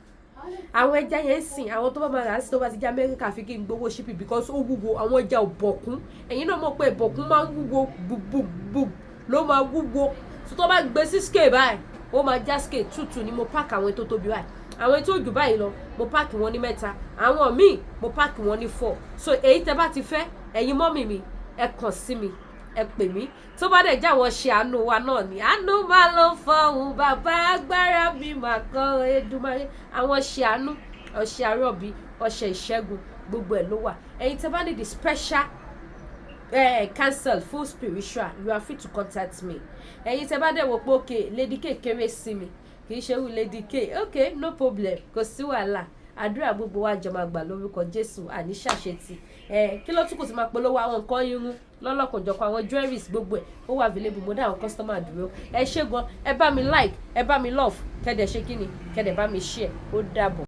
Àwọn ẹja yẹn sìn, àwọn tó bá máa rà sí tó bá ti jẹ́ Amẹ́ríkà fi kí n gbowó shipping because ó wúwo. Àwọn ẹja ọ̀bọ̀kún. Ẹ̀yin náà mọ̀ pé ìbọ̀kún máa ń wúwo bùbùbù ló máa wúwo. So tó bá gbé sí scale báyìí, ó máa já scale 2 ni mo pack àwọn tó tóbi báyìí. Àwọn tó jù báyìí lọ, mo pack wọn ní 3. Àwọn míì, mo pack wọn ní 4. So èyí tẹ́ bá ti fẹ́, ẹ̀yin mọ́mì mi, ẹ kàn sí mi, ẹ pè mí. Tó bá dẹ̀ jẹ́ àwọn ṣe àánú wa náà ni. Àánú máa lọ fọhùn bàbá agbára mi máa kọ́ Èdùmàrè. Àwọn ṣe àánú, ọṣẹ àrọ̀bí, ọṣẹ ìṣẹ́gun, gbogbo ẹ̀ ló wà. Ẹ̀yin tẹ́ bá ní the special cancel full spiritual, you are free to contact me. Ẹ̀yin tẹ́ bá dẹ̀ wò pé okay Lady K kéré sí mi, kì í ṣe wù Lady K, okay no problem, kò sí wàhálà. Àdúrà gbogbo wa jọ máa gbà lórúkọ Jésù, àní ṣàṣetì. Kí ló tún kù tí máa polówó àwọn nǹkan irun lọ́lọ́kanjọ̀kan, àwọn jewelries gbogbo ẹ̀ ó wà available. Mo dá àwọn customer dúró. Ẹ ṣé gan, ẹ bá mi like, ẹ bá mi love, kẹ́dẹ̀ ṣe kíni, kẹ́dẹ̀ bá mi share. Ó dàbọ̀.